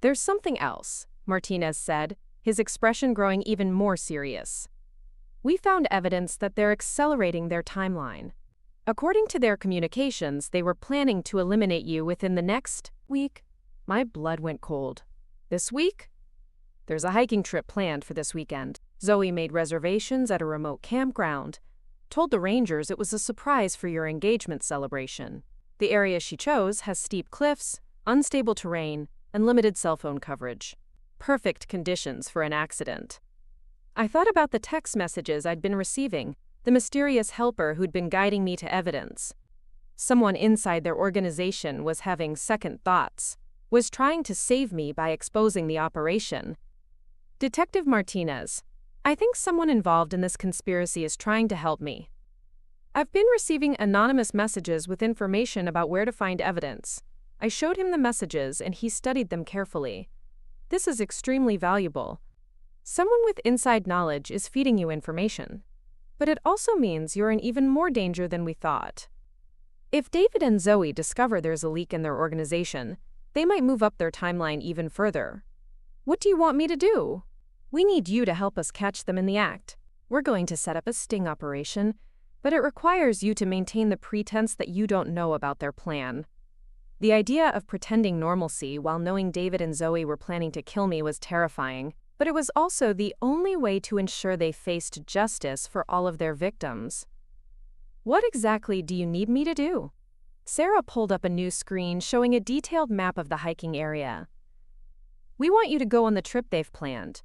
A: "There's something else," Martinez said, his expression growing even more serious. "We found evidence that they're accelerating their timeline. According to their communications, they were planning to eliminate you within the next week." My blood went cold. "This week?" "There's a hiking trip planned for this weekend. Zoe made reservations at a remote campground. Told the rangers it was a surprise for your engagement celebration. The area she chose has steep cliffs, unstable terrain, and limited cell phone coverage. Perfect conditions for an accident." I thought about the text messages I'd been receiving, the mysterious helper who'd been guiding me to evidence. Someone inside their organization was having second thoughts, was trying to save me by exposing the operation. Detective Martinez, I think someone involved in this conspiracy is trying to help me. I've been receiving anonymous messages with information about where to find evidence. I showed him the messages and he studied them carefully. This is extremely valuable. Someone with inside knowledge is feeding you information. But it also means you're in even more danger than we thought. If David and Zoe discover there's a leak in their organization, they might move up their timeline even further. What do you want me to do? We need you to help us catch them in the act. We're going to set up a sting operation, but it requires you to maintain the pretense that you don't know about their plan. The idea of pretending normalcy while knowing David and Zoe were planning to kill me was terrifying, but it was also the only way to ensure they faced justice for all of their victims. What exactly do you need me to do? Sarah pulled up a new screen showing a detailed map of the hiking area. We want you to go on the trip they've planned,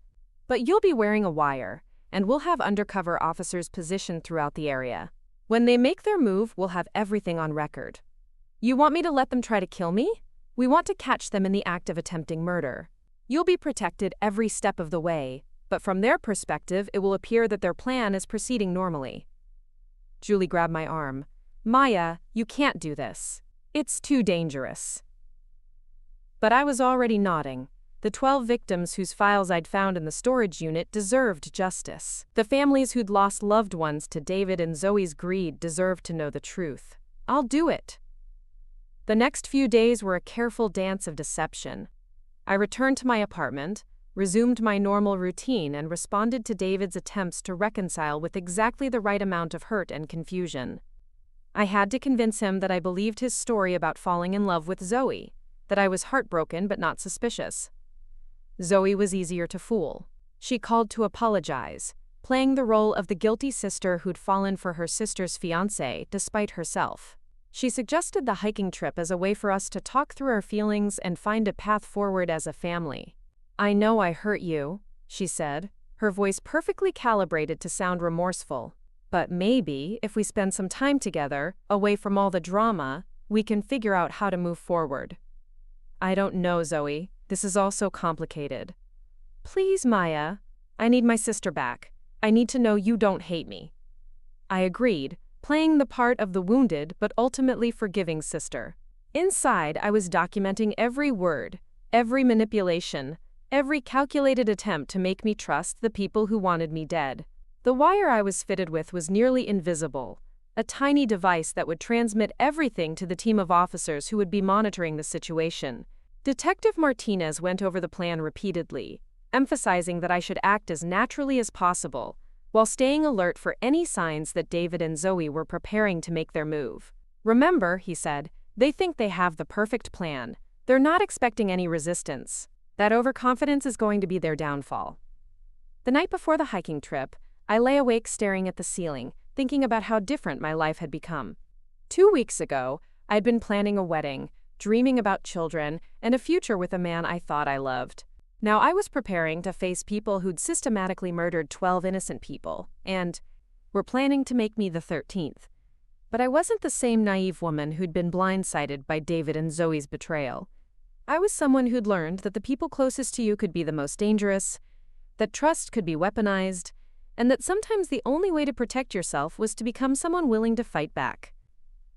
A: but you'll be wearing a wire, and we'll have undercover officers positioned throughout the area. When they make their move, we'll have everything on record. You want me to let them try to kill me? We want to catch them in the act of attempting murder. You'll be protected every step of the way, but from their perspective, it will appear that their plan is proceeding normally. Julie grabbed my arm. Maya, you can't do this. It's too dangerous. But I was already nodding. The 12 victims whose files I'd found in the storage unit deserved justice. The families who'd lost loved ones to David and Zoe's greed deserved to know the truth. I'll do it. The next few days were a careful dance of deception. I returned to my apartment, resumed my normal routine, and responded to David's attempts to reconcile with exactly the right amount of hurt and confusion. I had to convince him that I believed his story about falling in love with Zoe, that I was heartbroken but not suspicious. Zoe was easier to fool. She called to apologize, playing the role of the guilty sister who'd fallen for her sister's fiancé despite herself. She suggested the hiking trip as a way for us to talk through our feelings and find a path forward as a family. I know I hurt you, she said, her voice perfectly calibrated to sound remorseful. But maybe, if we spend some time together, away from all the drama, we can figure out how to move forward. I don't know, Zoe. This is all so complicated. Please, Maya. I need my sister back. I need to know you don't hate me. I agreed, playing the part of the wounded but ultimately forgiving sister. Inside, I was documenting every word, every manipulation, every calculated attempt to make me trust the people who wanted me dead. The wire I was fitted with was nearly invisible, a tiny device that would transmit everything to the team of officers who would be monitoring the situation. Detective Martinez went over the plan repeatedly, emphasizing that I should act as naturally as possible, while staying alert for any signs that David and Zoe were preparing to make their move. Remember, he said, they think they have the perfect plan. They're not expecting any resistance. That overconfidence is going to be their downfall. The night before the hiking trip, I lay awake staring at the ceiling, thinking about how different my life had become. 2 weeks ago, I'd been planning a wedding, dreaming about children, and a future with a man I thought I loved. Now I was preparing to face people who'd systematically murdered 12 innocent people, and were planning to make me the 13th. But I wasn't the same naive woman who'd been blindsided by David and Zoe's betrayal. I was someone who'd learned that the people closest to you could be the most dangerous, that trust could be weaponized, and that sometimes the only way to protect yourself was to become someone willing to fight back.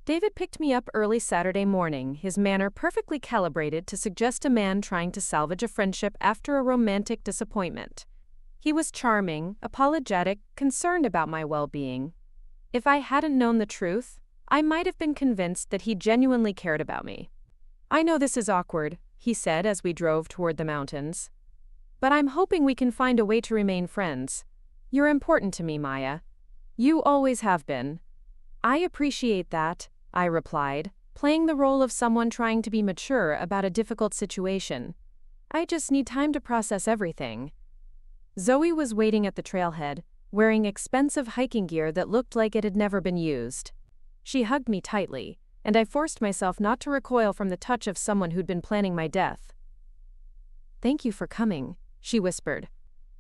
A: David picked me up early Saturday morning, his manner perfectly calibrated to suggest a man trying to salvage a friendship after a romantic disappointment. He was charming, apologetic, concerned about my well-being. If I hadn't known the truth, I might have been convinced that he genuinely cared about me. I know this is awkward, he said as we drove toward the mountains. But I'm hoping we can find a way to remain friends. You're important to me, Maya. You always have been. I appreciate that, I replied, playing the role of someone trying to be mature about a difficult situation. I just need time to process everything. Zoe was waiting at the trailhead, wearing expensive hiking gear that looked like it had never been used. She hugged me tightly, and I forced myself not to recoil from the touch of someone who'd been planning my death. "Thank you for coming," she whispered.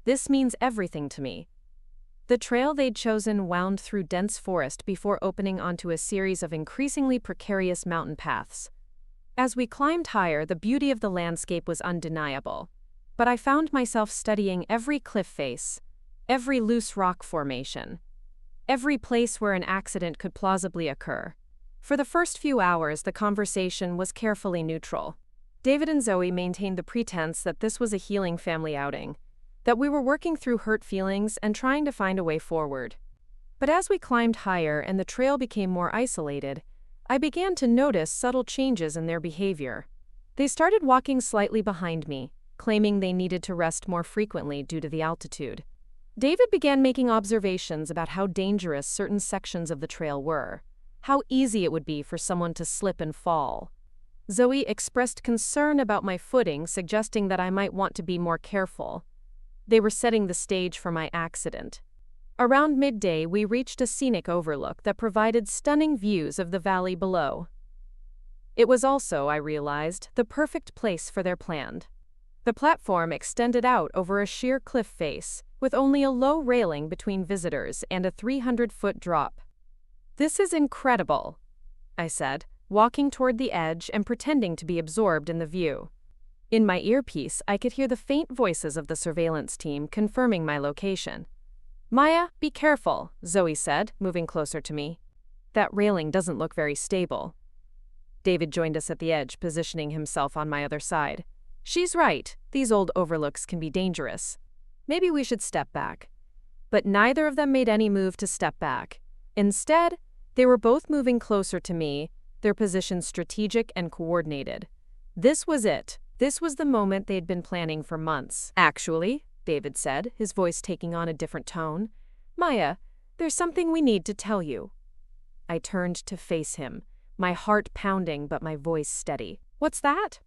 A: "This means everything to me." The trail they'd chosen wound through dense forest before opening onto a series of increasingly precarious mountain paths. As we climbed higher, the beauty of the landscape was undeniable. But I found myself studying every cliff face, every loose rock formation, every place where an accident could plausibly occur. For the first few hours, the conversation was carefully neutral. David and Zoe maintained the pretense that this was a healing family outing, that we were working through hurt feelings and trying to find a way forward. But as we climbed higher and the trail became more isolated, I began to notice subtle changes in their behavior. They started walking slightly behind me, claiming they needed to rest more frequently due to the altitude. David began making observations about how dangerous certain sections of the trail were, how easy it would be for someone to slip and fall. Zoe expressed concern about my footing, suggesting that I might want to be more careful. They were setting the stage for my accident. Around midday, we reached a scenic overlook that provided stunning views of the valley below. It was also, I realized, the perfect place for their plan. The platform extended out over a sheer cliff face, with only a low railing between visitors and a 300-foot drop. "This is incredible," I said, walking toward the edge and pretending to be absorbed in the view. In my earpiece, I could hear the faint voices of the surveillance team confirming my location. "Maya, be careful," Zoe said, moving closer to me. "That railing doesn't look very stable." David joined us at the edge, positioning himself on my other side. "She's right, these old overlooks can be dangerous. Maybe we should step back." But neither of them made any move to step back. Instead, they were both moving closer to me, their positions strategic and coordinated. This was it. This was the moment they'd been planning for months. "Actually," David said, his voice taking on a different tone, "Maya, there's something we need to tell you." I turned to face him, my heart pounding but my voice steady. "What's that?"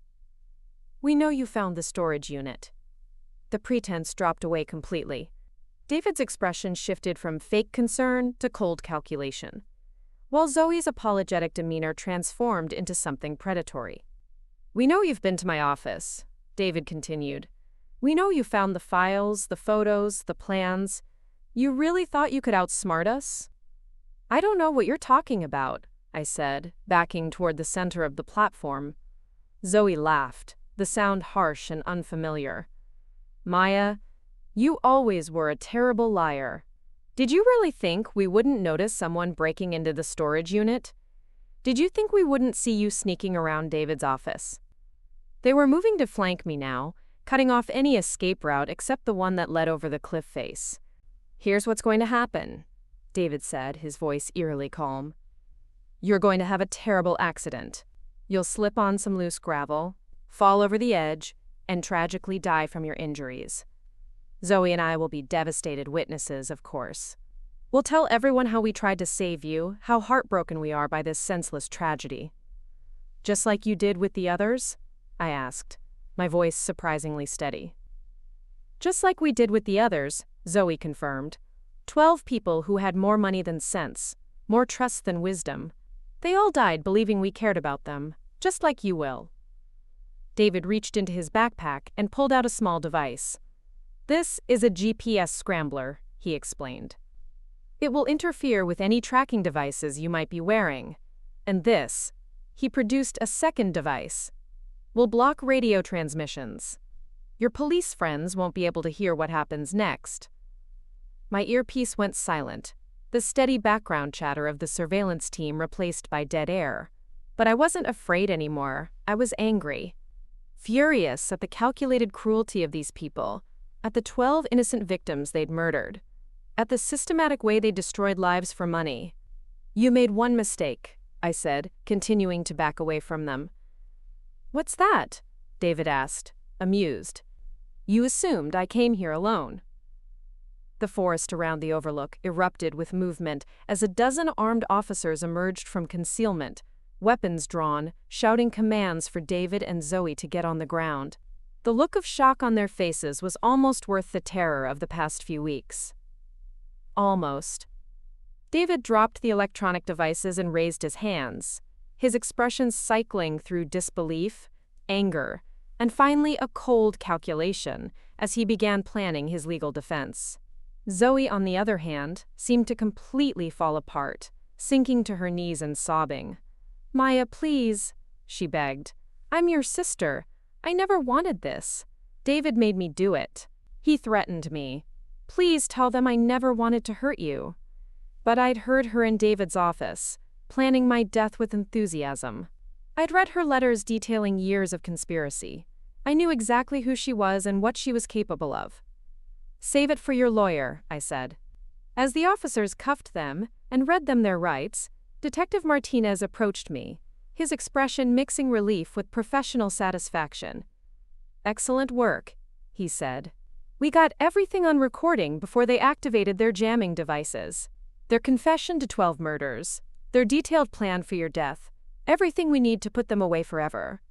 A: "We know you found the storage unit." The pretense dropped away completely. David's expression shifted from fake concern to cold calculation, while Zoe's apologetic demeanor transformed into something predatory. "We know you've been to my office," David continued. "We know you found the files, the photos, the plans. You really thought you could outsmart us?" "I don't know what you're talking about," I said, backing toward the center of the platform. Zoe laughed, the sound harsh and unfamiliar. "Maya, you always were a terrible liar. Did you really think we wouldn't notice someone breaking into the storage unit? Did you think we wouldn't see you sneaking around David's office?" They were moving to flank me now, cutting off any escape route except the one that led over the cliff face. "Here's what's going to happen," David said, his voice eerily calm. "You're going to have a terrible accident. You'll slip on some loose gravel, fall over the edge, and tragically die from your injuries. Zoe and I will be devastated witnesses, of course. We'll tell everyone how we tried to save you, how heartbroken we are by this senseless tragedy." "Just like you did with the others?" I asked, my voice surprisingly steady. "Just like we did with the others," Zoe confirmed. 12 people who had more money than sense, more trust than wisdom. They all died believing we cared about them, just like you will." David reached into his backpack and pulled out a small device. "This is a GPS scrambler," he explained. "It will interfere with any tracking devices you might be wearing. And this," he produced a second device, "will block radio transmissions. Your police friends won't be able to hear what happens next." My earpiece went silent, the steady background chatter of the surveillance team replaced by dead air. But I wasn't afraid anymore. I was angry. Furious at the calculated cruelty of these people, at the 12 innocent victims they'd murdered, at the systematic way they destroyed lives for money. "You made one mistake," I said, continuing to back away from them. "What's that?" David asked, amused. "You assumed I came here alone." The forest around the overlook erupted with movement as a dozen armed officers emerged from concealment, weapons drawn, shouting commands for David and Zoe to get on the ground. The look of shock on their faces was almost worth the terror of the past few weeks. Almost. David dropped the electronic devices and raised his hands, his expressions cycling through disbelief, anger, and finally a cold calculation as he began planning his legal defense. Zoe, on the other hand, seemed to completely fall apart, sinking to her knees and sobbing. "Maya, please," she begged. "I'm your sister. I never wanted this. David made me do it. He threatened me. Please tell them I never wanted to hurt you." But I'd heard her in David's office, planning my death with enthusiasm. I'd read her letters detailing years of conspiracy. I knew exactly who she was and what she was capable of. "Save it for your lawyer," I said. As the officers cuffed them and read them their rights, Detective Martinez approached me, his expression mixing relief with professional satisfaction. "Excellent work," he said. "We got everything on recording before they activated their jamming devices. Their confession to 12 murders, their detailed plan for your death, everything we need to put them away forever."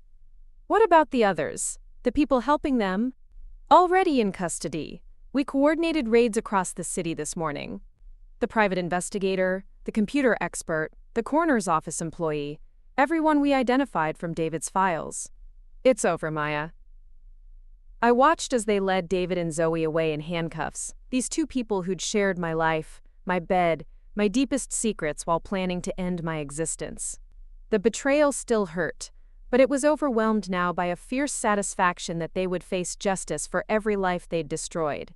A: "What about the others? The people helping them?" "Already in custody. We coordinated raids across the city this morning. The private investigator, the computer expert, the coroner's office employee, everyone we identified from David's files. It's over, Maya." I watched as they led David and Zoe away in handcuffs, these two people who'd shared my life, my bed, my deepest secrets while planning to end my existence. The betrayal still hurt, but it was overwhelmed now by a fierce satisfaction that they would face justice for every life they'd destroyed.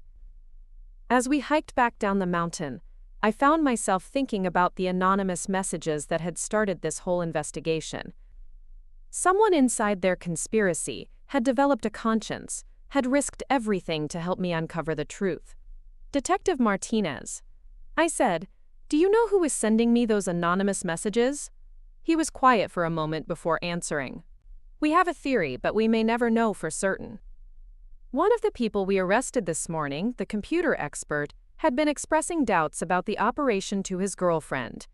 A: As we hiked back down the mountain, I found myself thinking about the anonymous messages that had started this whole investigation. Someone inside their conspiracy had developed a conscience, had risked everything to help me uncover the truth. "Detective Martinez," I said, "do you know who was sending me those anonymous messages?" He was quiet for a moment before answering. "We have a theory, but we may never know for certain." One of the people we arrested this morning, the computer expert, had been expressing doubts about the operation to his girlfriend.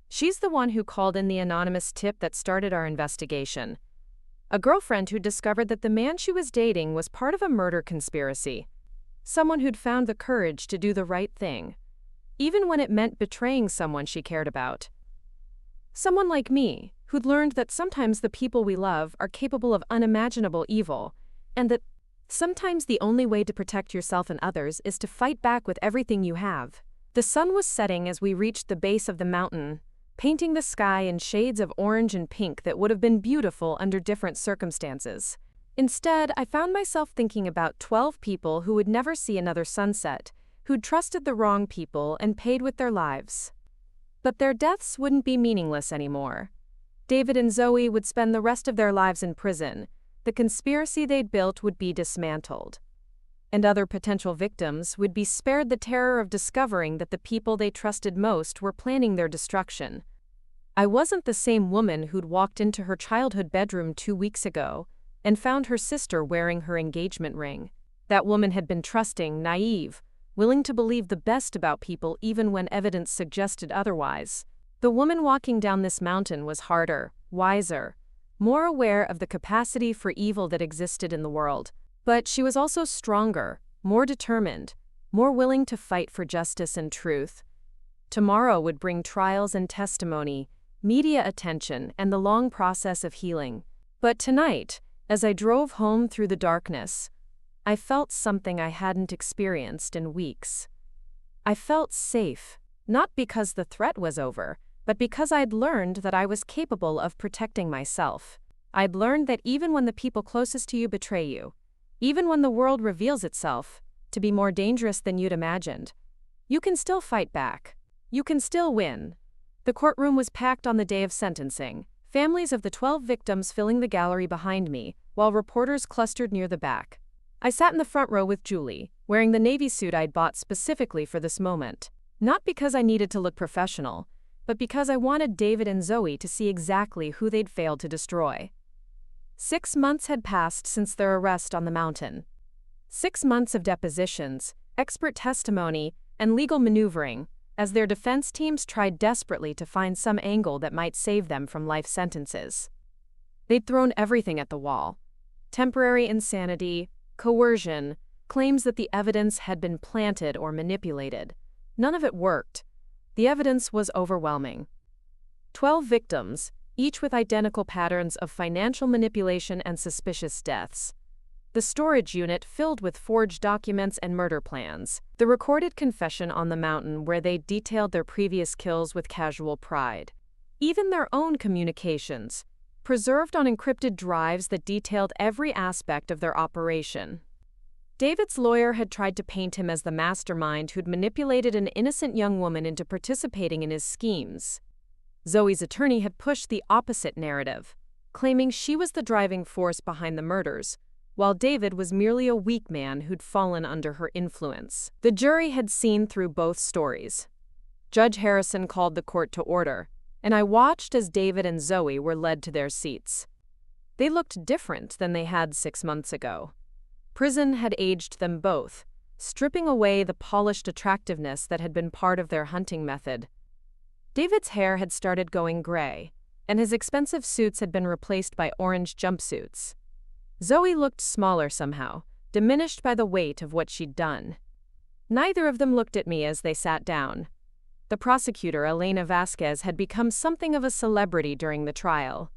A: She's the one who called in the anonymous tip that started our investigation. A girlfriend who discovered that the man she was dating was part of a murder conspiracy. Someone who'd found the courage to do the right thing, even when it meant betraying someone she cared about. Someone like me, who'd learned that sometimes the people we love are capable of unimaginable evil, and that sometimes the only way to protect yourself and others is to fight back with everything you have. The sun was setting as we reached the base of the mountain, painting the sky in shades of orange and pink that would have been beautiful under different circumstances. Instead, I found myself thinking about 12 people who would never see another sunset, who'd trusted the wrong people and paid with their lives. But their deaths wouldn't be meaningless anymore. David and Zoe would spend the rest of their lives in prison. The conspiracy they'd built would be dismantled. And other potential victims would be spared the terror of discovering that the people they trusted most were planning their destruction. I wasn't the same woman who'd walked into her childhood bedroom 2 weeks ago and found her sister wearing her engagement ring. That woman had been trusting, naive, willing to believe the best about people even when evidence suggested otherwise. The woman walking down this mountain was harder, wiser, more aware of the capacity for evil that existed in the world. But she was also stronger, more determined, more willing to fight for justice and truth. Tomorrow would bring trials and testimony, media attention, and the long process of healing. But tonight, as I drove home through the darkness, I felt something I hadn't experienced in weeks. I felt safe, not because the threat was over, but because I'd learned that I was capable of protecting myself. I'd learned that even when the people closest to you betray you, even when the world reveals itself to be more dangerous than you'd imagined, you can still fight back. You can still win. The courtroom was packed on the day of sentencing, families of the 12 victims filling the gallery behind me, while reporters clustered near the back. I sat in the front row with Julie, wearing the navy suit I'd bought specifically for this moment. Not because I needed to look professional, but because I wanted David and Zoe to see exactly who they'd failed to destroy. 6 months had passed since their arrest on the mountain. 6 months of depositions, expert testimony, and legal maneuvering, as their defense teams tried desperately to find some angle that might save them from life sentences. They'd thrown everything at the wall. Temporary insanity, coercion, claims that the evidence had been planted or manipulated. None of it worked. The evidence was overwhelming. 12 victims, each with identical patterns of financial manipulation and suspicious deaths. the storage unit filled with forged documents and murder plans, the recorded confession on the mountain where they detailed their previous kills with casual pride. Even their own communications, preserved on encrypted drives that detailed every aspect of their operation. David's lawyer had tried to paint him as the mastermind who'd manipulated an innocent young woman into participating in his schemes. Zoe's attorney had pushed the opposite narrative, claiming she was the driving force behind the murders, while David was merely a weak man who'd fallen under her influence. The jury had seen through both stories. Judge Harrison called the court to order, and I watched as David and Zoe were led to their seats. They looked different than they had 6 months ago. Prison had aged them both, stripping away the polished attractiveness that had been part of their hunting method. David's hair had started going gray, and his expensive suits had been replaced by orange jumpsuits. Zoe looked smaller somehow, diminished by the weight of what she'd done. Neither of them looked at me as they sat down. The prosecutor, Elena Vasquez, had become something of a celebrity during the trial.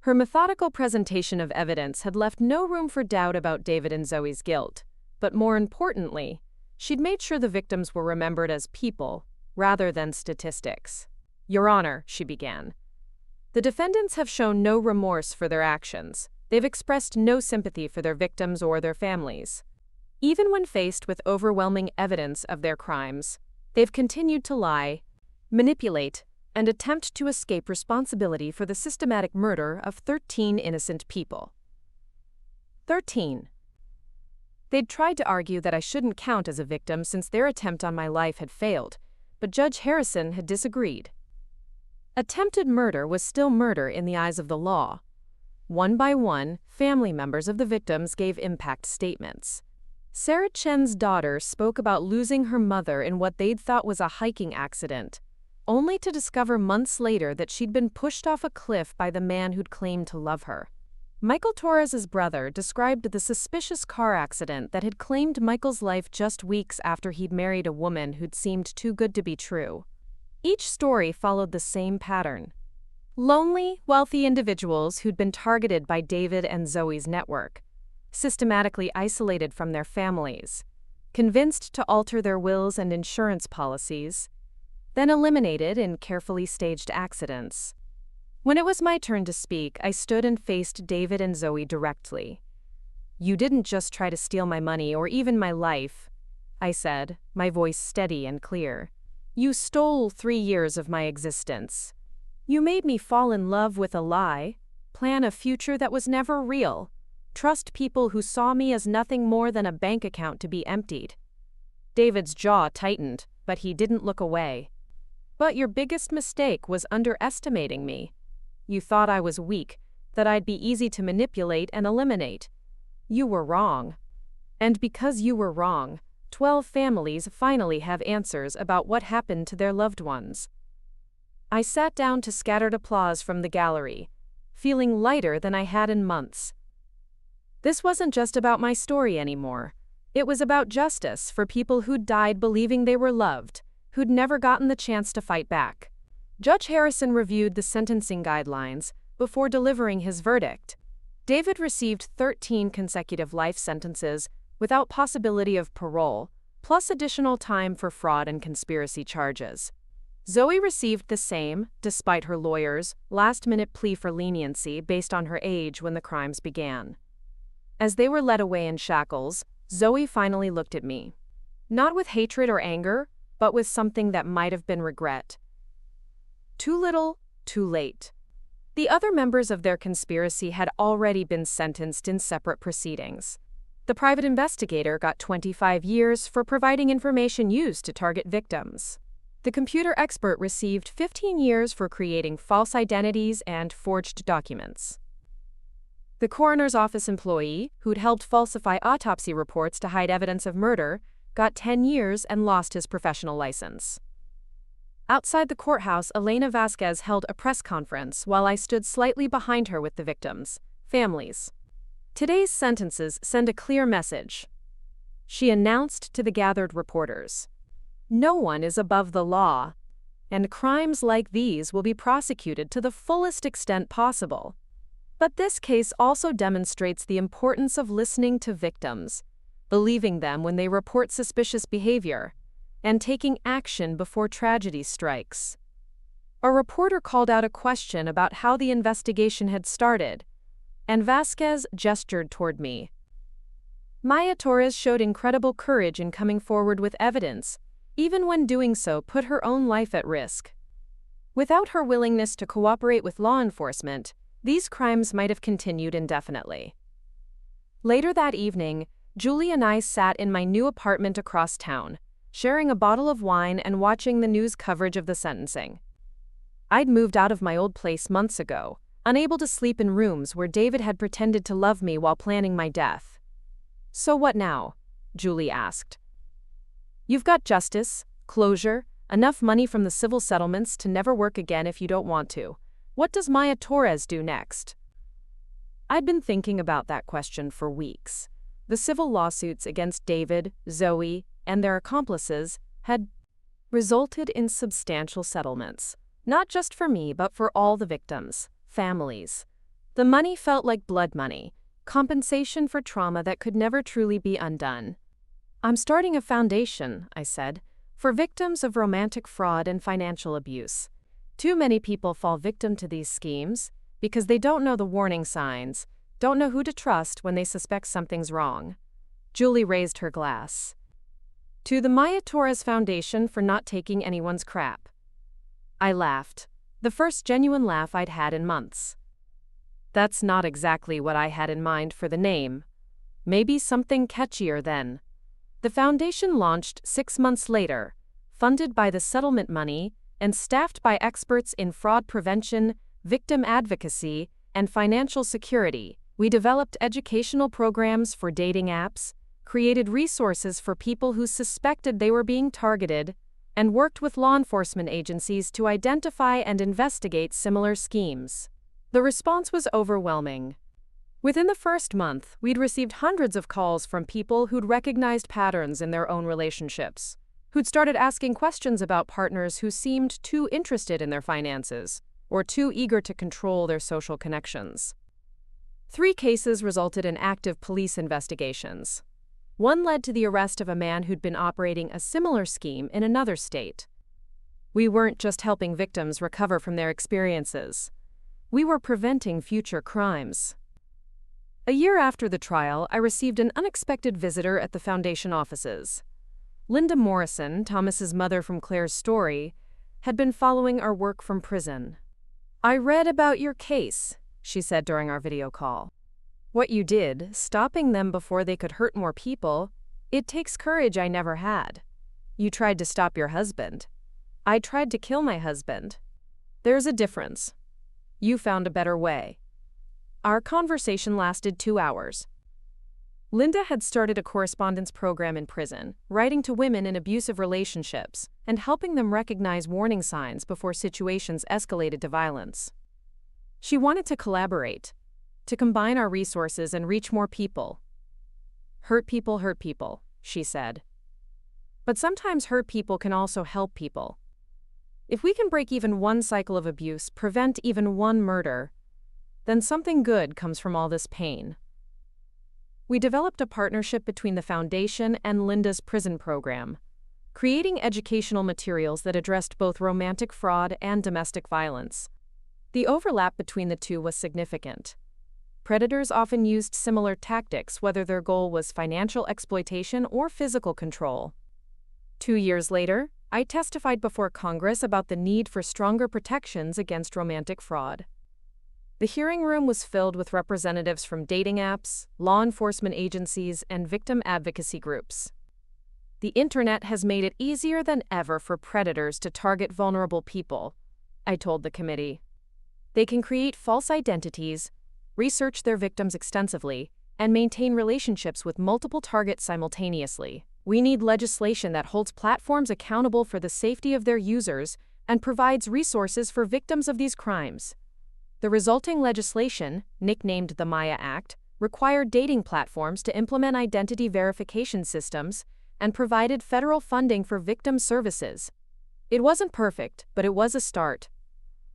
A: Her methodical presentation of evidence had left no room for doubt about David and Zoe's guilt, but more importantly, she'd made sure the victims were remembered as people, rather than statistics. "Your Honor," she began, "the defendants have shown no remorse for their actions. They've expressed no sympathy for their victims or their families. Even when faced with overwhelming evidence of their crimes, they've continued to lie, manipulate, and attempt to escape responsibility for the systematic murder of 13 innocent people." 13. They'd tried to argue that I shouldn't count as a victim since their attempt on my life had failed, but Judge Harrison had disagreed. Attempted murder was still murder in the eyes of the law. One by one, family members of the victims gave impact statements. Sarah Chen's daughter spoke about losing her mother in what they'd thought was a hiking accident, only to discover months later that she'd been pushed off a cliff by the man who'd claimed to love her. Michael Torres's brother described the suspicious car accident that had claimed Michael's life just weeks after he'd married a woman who'd seemed too good to be true. Each story followed the same pattern. Lonely, wealthy individuals who'd been targeted by David and Zoe's network, systematically isolated from their families, convinced to alter their wills and insurance policies, then eliminated in carefully staged accidents. When it was my turn to speak, I stood and faced David and Zoe directly. "You didn't just try to steal my money or even my life," I said, my voice steady and clear. "You stole 3 years of my existence. You made me fall in love with a lie, plan a future that was never real, trust people who saw me as nothing more than a bank account to be emptied." David's jaw tightened, but he didn't look away. "But your biggest mistake was underestimating me. You thought I was weak, that I'd be easy to manipulate and eliminate. You were wrong. And because you were wrong, 12 families finally have answers about what happened to their loved ones." I sat down to scattered applause from the gallery, feeling lighter than I had in months. This wasn't just about my story anymore. It was about justice for people who'd died believing they were loved, who'd never gotten the chance to fight back. Judge Harrison reviewed the sentencing guidelines before delivering his verdict. David received 13 consecutive life sentences without possibility of parole, plus additional time for fraud and conspiracy charges. Zoe received the same, despite her lawyer's last-minute plea for leniency based on her age when the crimes began. As they were led away in shackles, Zoe finally looked at me. Not with hatred or anger, but with something that might have been regret. Too little, too late. The other members of their conspiracy had already been sentenced in separate proceedings. The private investigator got 25 years for providing information used to target victims. The computer expert received 15 years for creating false identities and forged documents. The coroner's office employee, who'd helped falsify autopsy reports to hide evidence of murder, got 10 years and lost his professional license. Outside the courthouse, Elena Vasquez held a press conference while I stood slightly behind her with the victims' families. "Today's sentences send a clear message," she announced to the gathered reporters. "No one is above the law, and crimes like these will be prosecuted to the fullest extent possible. But this case also demonstrates the importance of listening to victims, believing them when they report suspicious behavior, and taking action before tragedy strikes. A reporter called out a question about how the investigation had started, and Vasquez gestured toward me. Maya Torres showed incredible courage in coming forward with evidence, even when doing so put her own life at risk. Without her willingness to cooperate with law enforcement, these crimes might have continued indefinitely. Later that evening, Julie and I sat in my new apartment across town, sharing a bottle of wine and watching the news coverage of the sentencing. I'd moved out of my old place months ago, unable to sleep in rooms where David had pretended to love me while planning my death. "So what now?" Julie asked. "You've got justice, closure, enough money from the civil settlements to never work again if you don't want to. What does Maya Torres do next?" I'd been thinking about that question for weeks. The civil lawsuits against David, Zoe, and their accomplices had resulted in substantial settlements, not just for me but for all the victims' families. The money felt like blood money, compensation for trauma that could never truly be undone. "I'm starting a foundation," I said, "for victims of romantic fraud and financial abuse. Too many people fall victim to these schemes because they don't know the warning signs, don't know who to trust when they suspect something's wrong." Julie raised her glass. "To the Maya Torres Foundation for not taking anyone's crap." I laughed, the first genuine laugh I'd had in months. That's not exactly what I had in mind for the name. Maybe something catchier then. The foundation launched 6 months later, funded by the settlement money and staffed by experts in fraud prevention, victim advocacy, and financial security. We developed educational programs for dating apps, created resources for people who suspected they were being targeted, and worked with law enforcement agencies to identify and investigate similar schemes. The response was overwhelming. Within the first month, we'd received hundreds of calls from people who'd recognized patterns in their own relationships, who'd started asking questions about partners who seemed too interested in their finances or too eager to control their social connections. 3 cases resulted in active police investigations. One led to the arrest of a man who'd been operating a similar scheme in another state. We weren't just helping victims recover from their experiences. We were preventing future crimes. A year after the trial, I received an unexpected visitor at the foundation offices. Linda Morrison, Thomas's mother from Claire's story, had been following our work from prison. "I read about your case," she said during our video call. "What you did, stopping them before they could hurt more people, it takes courage I never had. You tried to stop your husband. I tried to kill my husband. There's a difference. You found a better way." Our conversation lasted 2 hours. Linda had started a correspondence program in prison, writing to women in abusive relationships and helping them recognize warning signs before situations escalated to violence. She wanted to collaborate, to combine our resources and reach more people. Hurt people, she said. But sometimes hurt people can also help people. If we can break even one cycle of abuse, prevent even one murder, then something good comes from all this pain. We developed a partnership between the foundation and Linda's prison program, creating educational materials that addressed both romantic fraud and domestic violence. The overlap between the two was significant. Predators often used similar tactics, whether their goal was financial exploitation or physical control. 2 years later, I testified before Congress about the need for stronger protections against romantic fraud. The hearing room was filled with representatives from dating apps, law enforcement agencies, and victim advocacy groups. The internet has made it easier than ever for predators to target vulnerable people, I told the committee. They can create false identities, research their victims extensively, and maintain relationships with multiple targets simultaneously. We need legislation that holds platforms accountable for the safety of their users and provides resources for victims of these crimes. The resulting legislation, nicknamed the Maya Act, required dating platforms to implement identity verification systems and provided federal funding for victim services. It wasn't perfect, but it was a start.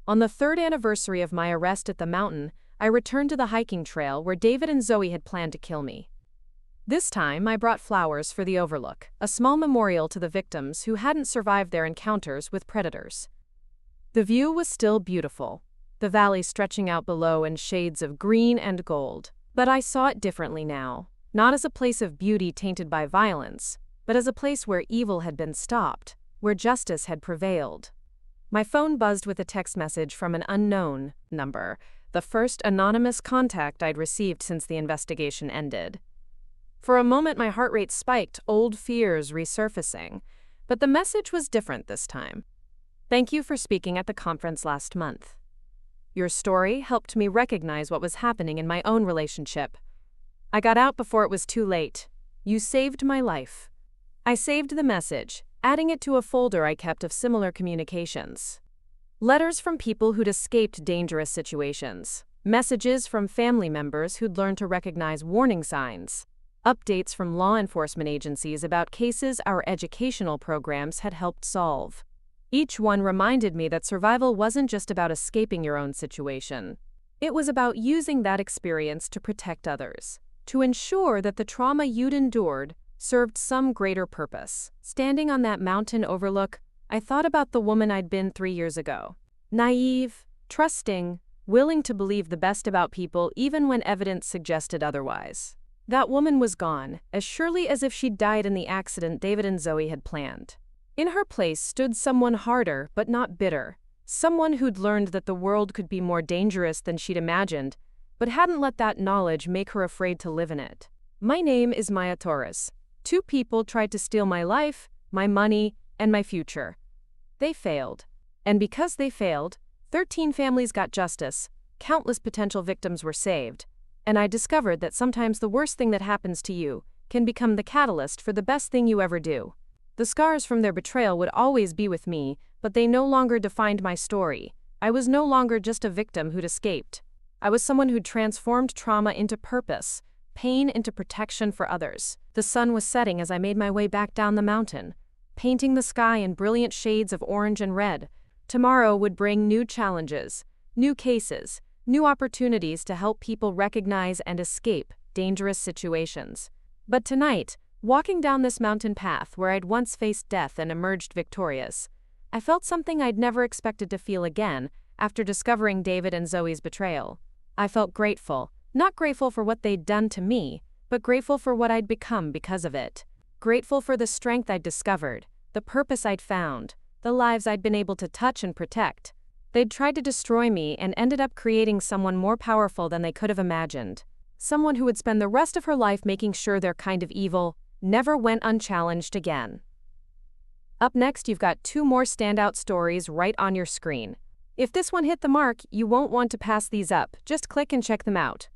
A: On the 3rd anniversary of my arrest at the mountain, I returned to the hiking trail where David and Zoe had planned to kill me. This time, I brought flowers for the overlook, a small memorial to the victims who hadn't survived their encounters with predators. The view was still beautiful, the valley stretching out below in shades of green and gold. But I saw it differently now, not as a place of beauty tainted by violence, but as a place where evil had been stopped, where justice had prevailed. My phone buzzed with a text message from an unknown number, the first anonymous contact I'd received since the investigation ended. For a moment my heart rate spiked, old fears resurfacing, but the message was different this time. Thank you for speaking at the conference last month. Your story helped me recognize what was happening in my own relationship. I got out before it was too late. You saved my life. I saved the message, adding it to a folder I kept of similar communications. Letters from people who'd escaped dangerous situations. Messages from family members who'd learned to recognize warning signs. Updates from law enforcement agencies about cases our educational programs had helped solve. Each one reminded me that survival wasn't just about escaping your own situation. It was about using that experience to protect others, to ensure that the trauma you'd endured served some greater purpose. Standing on that mountain overlook, I thought about the woman I'd been 3 years ago. Naive, trusting, willing to believe the best about people even when evidence suggested otherwise. That woman was gone, as surely as if she'd died in the accident David and Zoe had planned. In her place stood someone harder but not bitter, someone who'd learned that the world could be more dangerous than she'd imagined, but hadn't let that knowledge make her afraid to live in it. My name is Maya Torres. 2 people tried to steal my life, my money, and my future. They failed. And because they failed, 13 families got justice, countless potential victims were saved, and I discovered that sometimes the worst thing that happens to you can become the catalyst for the best thing you ever do. The scars from their betrayal would always be with me, but they no longer defined my story. I was no longer just a victim who'd escaped. I was someone who'd transformed trauma into purpose, pain into protection for others. The sun was setting as I made my way back down the mountain, painting the sky in brilliant shades of orange and red. Tomorrow would bring new challenges, new cases, new opportunities to help people recognize and escape dangerous situations. But tonight, walking down this mountain path where I'd once faced death and emerged victorious, I felt something I'd never expected to feel again after discovering David and Zoe's betrayal. I felt grateful, not grateful for what they'd done to me, but grateful for what I'd become because of it. Grateful for the strength I'd discovered, the purpose I'd found, the lives I'd been able to touch and protect. They'd tried to destroy me and ended up creating someone more powerful than they could have imagined. Someone who would spend the rest of her life making sure their kind of evil never went unchallenged again. Up next, you've got 2 more standout stories right on your screen. If this one hit the mark, you won't want to pass these up. Just click and check them out.